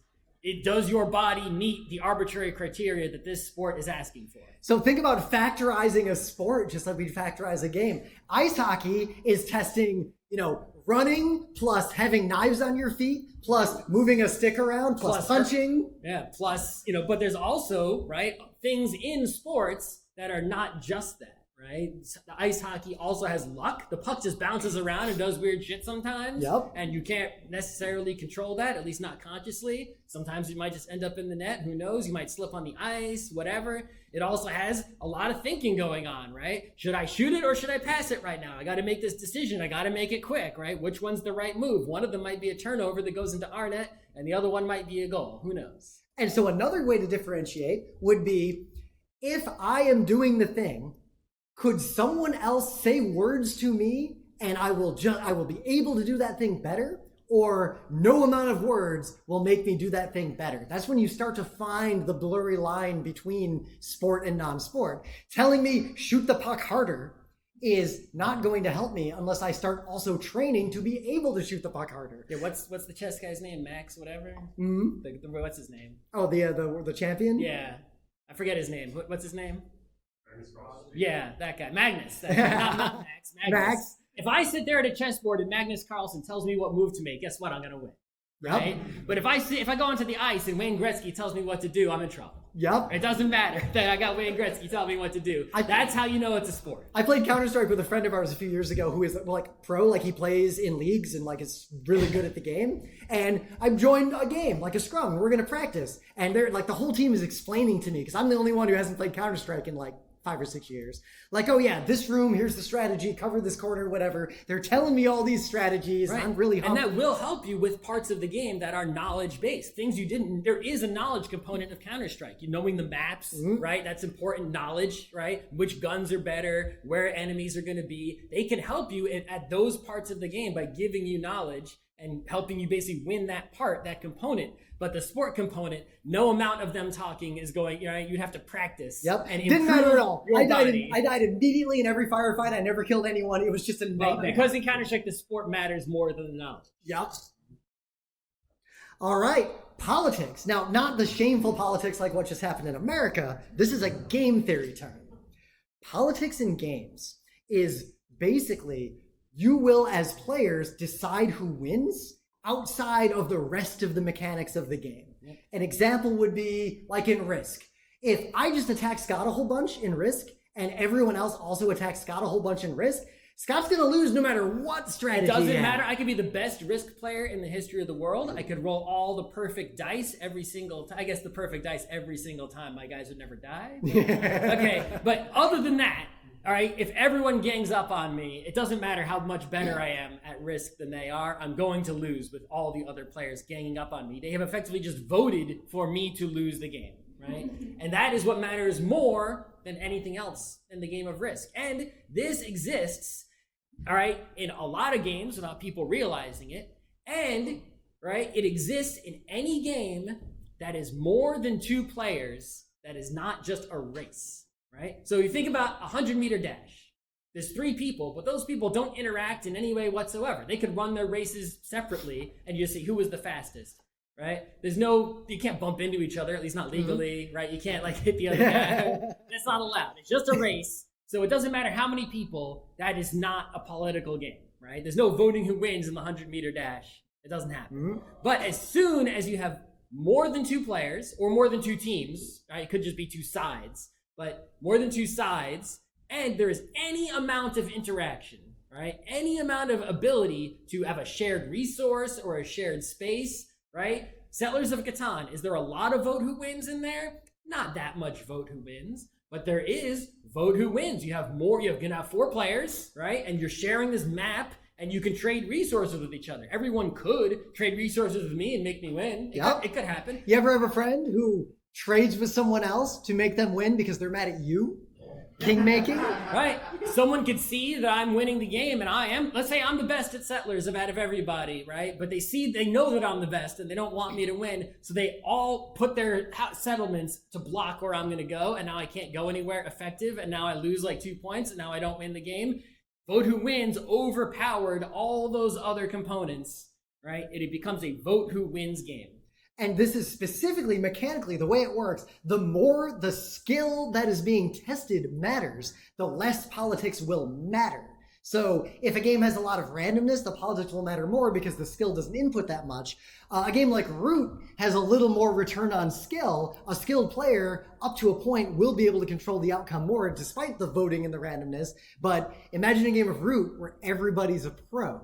does your body meet the arbitrary criteria that this sport is asking for? So think about factorizing a sport just like we factorize a game. Ice hockey is testing, you know, running plus having knives on your feet plus moving a stick around plus punching. Yeah, plus, you know, but there's also, right, things in sports that are not just that. Right? The ice hockey also has luck. The puck just bounces around and does weird shit sometimes. Yep. And you can't necessarily control that, at least not consciously. Sometimes you might just end up in the net. Who knows? You might slip on the ice, whatever. It also has a lot of thinking going on, right? Should I shoot it or should I pass it right now? I got to make this decision. I got to make it quick, right? Which one's the right move? One of them might be a turnover that goes into our net, and the other one might be a goal. Who knows? And so another way to differentiate would be if I am doing the thing, could someone else say words to me and I will be able to do that thing better? Or no amount of words will make me do that thing better. That's when you start to find the blurry line between sport and non-sport. Telling me shoot the puck harder is not going to help me unless I start also training to be able to shoot the puck harder. Yeah, what's the chess guy's name? Max, whatever? Mm-hmm. What's his name? Oh, the champion? Yeah. I forget his name. What's his name? Yeah, that guy. Magnus. Not Max. Max. If I sit there at a chessboard and Magnus Carlsen tells me what move to make, guess what? I'm going to win. Right? Yep. But if I go onto the ice and Wayne Gretzky tells me what to do, I'm in trouble. Yep. It doesn't matter that I got Wayne Gretzky telling me what to do. That's how you know it's a sport. I played Counter-Strike with a friend of ours a few years ago who is like pro, like he plays in leagues and like is really good at the game. And I joined a game, like a scrum, and we're going to practice. And they're like the whole team is explaining to me, because I'm the only one who hasn't played Counter-Strike in like 5 or 6 years. Like, oh yeah, this room, here's the strategy, cover this corner, whatever. They're telling me all these strategies, right. And I'm really And that will help you with parts of the game that are knowledge-based. Things you didn't, there is a knowledge component of Counter-Strike. You knowing the maps, right? That's important knowledge, right? Which guns are better, where enemies are going to be. They can help you at those parts of the game by giving you knowledge and helping you basically win that part, that component. But the sport component, no amount of them talking is going, you know, you'd have to practice. Yep. And didn't matter at all. I died immediately in every firefight. I never killed anyone. It was just a nightmare. Because in Counter-Strike, the sport matters more than the knowledge. Yep. All right. Politics. Now, not the shameful politics like what just happened in America. This is a game theory term. Politics in games is basically you will, as players, decide who wins outside of the rest of the mechanics of the game. Yep. An example would be like in Risk. If I just attack Scott a whole bunch in Risk and everyone else also attacks Scott a whole bunch in Risk, Scott's going to lose no matter what strategy. Doesn't matter. I could be the best Risk player in the history of the world. I could roll all the perfect dice every single time. I guess the perfect dice every single time. My guys would never die. Okay, but other than that, all right, if everyone gangs up on me, it doesn't matter how much better I am at Risk than they are. I'm going to lose with all the other players ganging up on me. They have effectively just voted for me to lose the game, right? And that is what matters more than anything else in the game of Risk. And this exists, all right, in a lot of games without people realizing it. And, right? It exists in any game that is more than 2 players, that is not just a race, right? So you think about a 100-meter dash. There's 3 people, but those people don't interact in any way whatsoever. They could run their races separately and you just see who was the fastest, right? You can't bump into each other, at least not legally, right? You can't like hit the other guy. That's not allowed. It's just a race. So it doesn't matter how many people, that is not a political game, right? There's no voting who wins in the 100-meter dash. It doesn't happen. But as soon as you have more than 2 players or more than 2 teams, right? It could just be 2 sides, but more than 2 sides, and there is any amount of interaction, right? Any amount of ability to have a shared resource or a shared space, right? Settlers of Catan, is there a lot of vote who wins in there? Not that much vote who wins, but there is vote who wins. You're gonna have 4 players, right? And you're sharing this map and you can trade resources with each other. Everyone could trade resources with me and make me win. It could happen. You ever have a friend who trades with someone else to make them win because they're mad at you? Kingmaking? Right. Someone could see that I'm winning the game and let's say I'm the best at settlers out of everybody, right? But they know that I'm the best and they don't want me to win. So they all put their settlements to block where I'm going to go. And now I can't go anywhere effective. And now I lose like 2 points and now I don't win the game. Vote who wins overpowered all those other components, right? It becomes a vote who wins game. And this is specifically mechanically the way it works. The more the skill that is being tested matters, the less politics will matter. So if a game has a lot of randomness, the politics will matter more because the skill doesn't input that much. A game like Root has a little more return on skill. A skilled player, up to a point, will be able to control the outcome more despite the voting and the randomness. But imagine a game of Root where everybody's a pro.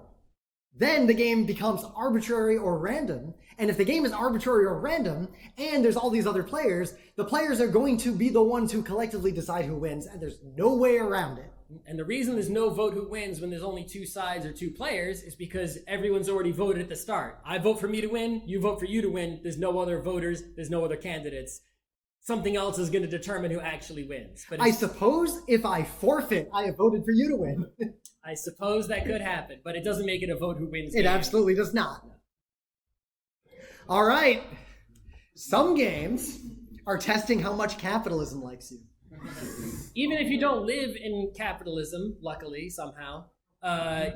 Then the game becomes arbitrary or random. And if the game is arbitrary or random, and there's all these other players, the players are going to be the ones who collectively decide who wins, and there's no way around it. And the reason there's no vote who wins when there's only 2 sides or 2 players is because everyone's already voted at the start. I vote for me to win, you vote for you to win, there's no other voters, there's no other candidates. Something else is going to determine who actually wins. But I suppose if I forfeit, I have voted for you to win. I suppose that could happen, but it doesn't make it a vote who wins game. It absolutely does not. All right. Some games are testing how much capitalism likes you. Even if you don't live in capitalism, luckily, somehow,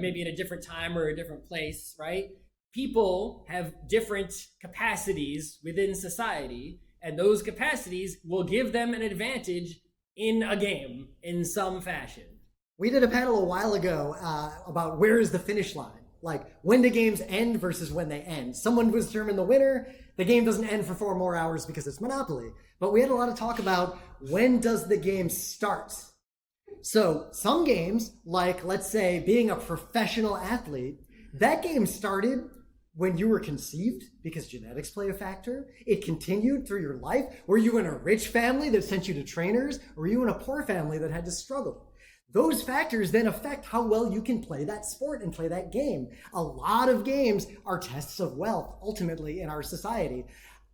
maybe in a different time or a different place, right? People have different capacities within society, and those capacities will give them an advantage in a game in some fashion. We did a panel a while ago about where is the finish line? Like, when do games end versus when they end? Someone was determine the winner. The game doesn't end for 4 more hours because it's Monopoly. But we had a lot of talk about when does the game start? So some games, like, let's say, being a professional athlete, that game started when you were conceived because genetics play a factor. It continued through your life. Were you in a rich family that sent you to trainers? Or were you in a poor family that had to struggle? Those factors then affect how well you can play that sport and play that game. A lot of games are tests of wealth, ultimately, in our society.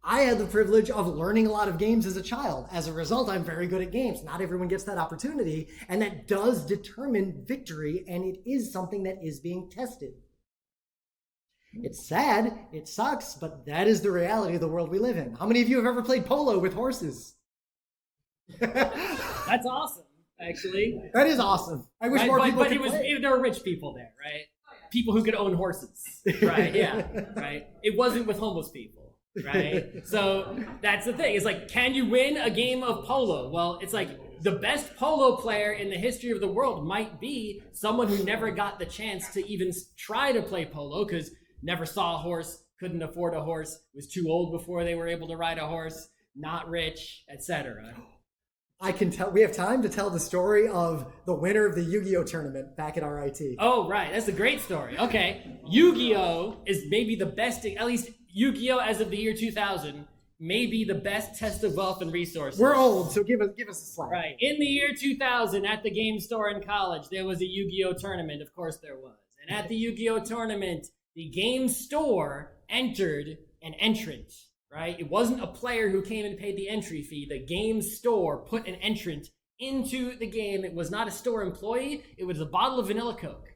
I had the privilege of learning a lot of games as a child. As a result, I'm very good at games. Not everyone gets that opportunity, and that does determine victory, and it is something that is being tested. It's sad, it sucks, but that is the reality of the world we live in. How many of you have ever played polo with horses? That's awesome. Actually, that is awesome. I wish more people could play. There were rich people there, right? People who could own horses, right? Yeah, right. It wasn't with homeless people, right? So that's the thing. It's like, can you win a game of polo? Well, it's like the best polo player in the history of the world might be someone who never got the chance to even try to play polo because never saw a horse, couldn't afford a horse, was too old before they were able to ride a horse, not rich, etc. I can tell. We have time to tell the story of the winner of the Yu-Gi-Oh tournament back at RIT. Oh, right. That's a great story. Okay. Yu-Gi-Oh is maybe the best, at least Yu-Gi-Oh as of the year 2000, may be the best test of wealth and resources. We're old, so give us a slack. Right. In the year 2000, at the game store in college, there was a Yu-Gi-Oh tournament. Of course there was. And at the Yu-Gi-Oh tournament, the game store entered an entrant. Right? It wasn't a player who came and paid the entry fee. The game store put an entrant into the game. It was not a store employee. It was a bottle of vanilla Coke.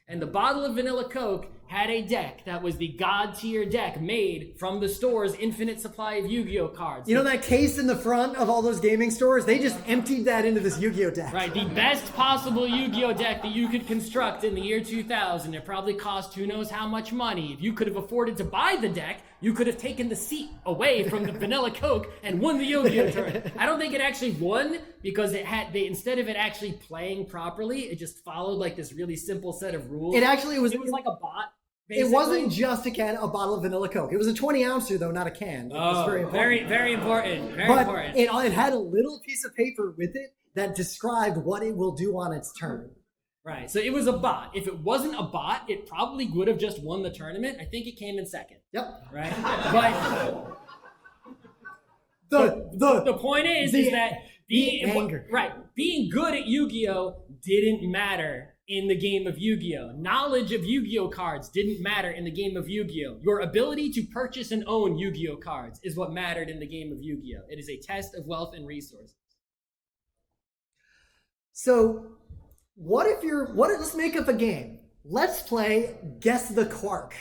And the bottle of vanilla Coke had a deck that was the god tier deck made from the store's infinite supply of Yu-Gi-Oh cards. You know that case in the front of all those gaming stores? They just emptied that into this Yu-Gi-Oh deck. Right, the best possible Yu-Gi-Oh deck that you could construct in the year 2000. It probably cost who knows how much money. If you could have afforded to buy the deck, you could have taken the seat away from the vanilla Coke and won the Yu-Gi-Oh tournament. I don't think it actually won because instead of it actually playing properly, it just followed like this really simple set of rules. It was like a bot. Basically. It wasn't just a bottle of vanilla Coke. It was a 20-ouncer, though, not a can. Oh, very important. Very important. It had a little piece of paper with it that described what it will do on its turn. Right. So it was a bot. If it wasn't a bot, it probably would have just won the tournament. I think it came in second. Yep. Right. But the point is that being good at Yu-Gi-Oh didn't matter in the game of Yu-Gi-Oh. Knowledge of Yu-Gi-Oh cards didn't matter in the game of Yu-Gi-Oh. Your ability to purchase and own Yu-Gi-Oh cards is what mattered in the game of Yu-Gi-Oh. It is a test of wealth and resources. So, let's make up a game. Let's play Guess the Quark.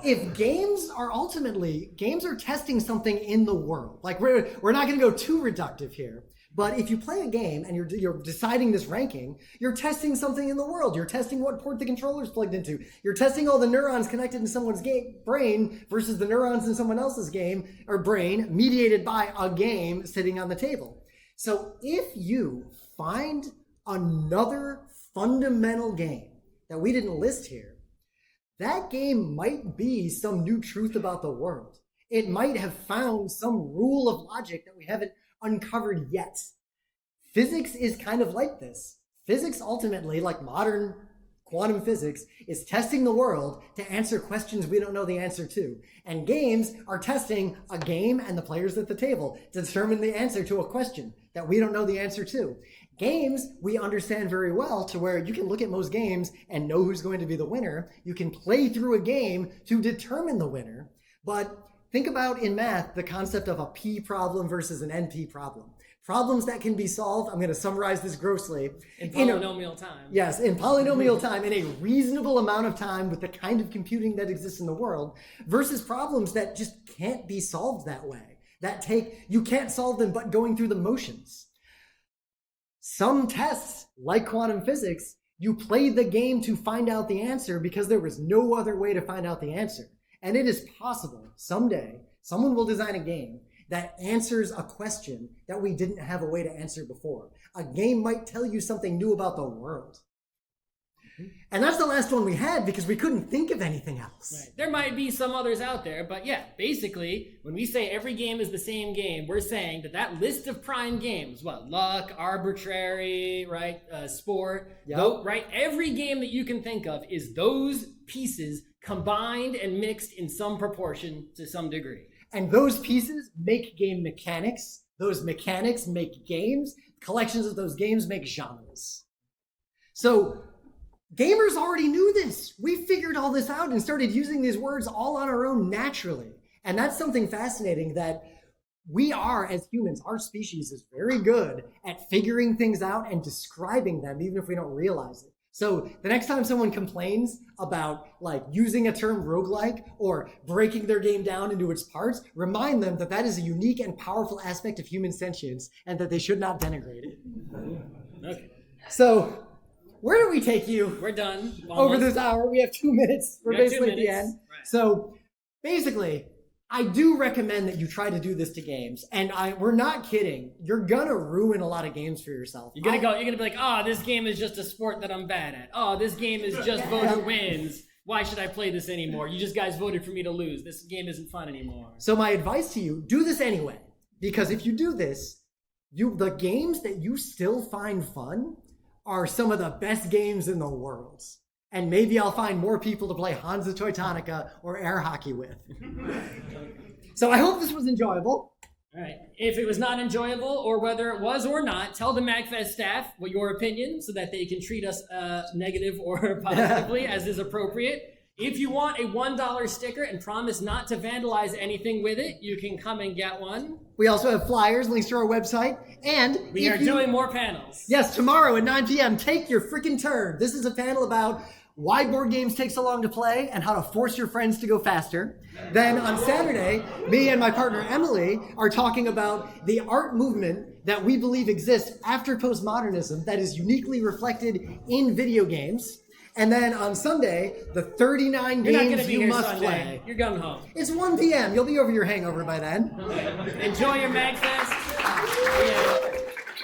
If games are testing something in the world. Like we're not going to go too reductive here. But if you play a game and you're deciding this ranking, you're testing something in the world. You're testing what port the controller's plugged into. You're testing all the neurons connected in someone's brain versus the neurons in someone else's game or brain mediated by a game sitting on the table. So if you find another fundamental game that we didn't list here, that game might be some new truth about the world. It might have found some rule of logic that we haven't uncovered yet. Physics is kind of like this. Physics ultimately, like modern quantum physics, is testing the world to answer questions we don't know the answer to. And games are testing a game and the players at the table to determine the answer to a question that we don't know the answer to. Games, we understand very well to where you can look at most games and know who's going to be the winner. You can play through a game to determine the winner. But think about in math the concept of a P problem versus an NP problem. Problems that can be solved, I'm going to summarize this grossly. In polynomial time. Yes, in polynomial time, in a reasonable amount of time with the kind of computing that exists in the world, versus problems that just can't be solved that way. You can't solve them but going through the motions. Some tests, like quantum physics, you played the game to find out the answer because there was no other way to find out the answer. And it is possible someday someone will design a game that answers a question that we didn't have a way to answer before. A game might tell you something new about the world. And that's the last one we had because we couldn't think of anything else. Right. There might be some others out there, but yeah, basically, when we say every game is the same game, we're saying that list of prime games, luck, arbitrary, right, sport, right? Every game that you can think of is those pieces combined and mixed in some proportion to some degree. And those pieces make game mechanics. Those mechanics make games. Collections of those games make genres. So gamers already knew this. We figured all this out and started using these words all on our own naturally. And that's something fascinating that we are, as humans, our species is very good at figuring things out and describing them, even if we don't realize it. So the next time someone complains about using a term roguelike or breaking their game down into its parts, remind them that is a unique and powerful aspect of human sentience and that they should not denigrate it. Okay. So where do we take you? We're done. Over this hour. We have 2 minutes. We're basically at the end. Right. So basically, I do recommend that you try to do this to games. And we're not kidding. You're going to ruin a lot of games for yourself. You're going to be like, oh, this game is just a sport that I'm bad at. Oh, this game is just voter wins. Why should I play this anymore? You just guys voted for me to lose. This game isn't fun anymore. So my advice to you, do this anyway. Because if you do this, the games that you still find fun are some of the best games in the world. And maybe I'll find more people to play Hansa Teutonica or air hockey with. So I hope this was enjoyable. All right. If it was not enjoyable, or whether it was or not, tell the MAGFest staff what your opinion so that they can treat us negative or positively as is appropriate. If you want a $1 sticker and promise not to vandalize anything with it, you can come and get one. We also have flyers, links to our website, and We are doing more panels. Yes, tomorrow at 9 p.m. Take your freaking turn. This is a panel about why board games take so long to play and how to force your friends to go faster. Then on Saturday, me and my partner Emily are talking about the art movement that we believe exists after postmodernism that is uniquely reflected in video games. And then on Sunday, the 39 You're not games gonna be you here must Sunday. play. You're going home. It's 1 p.m. You'll be over your hangover by then. Enjoy your MAGFest. Yeah.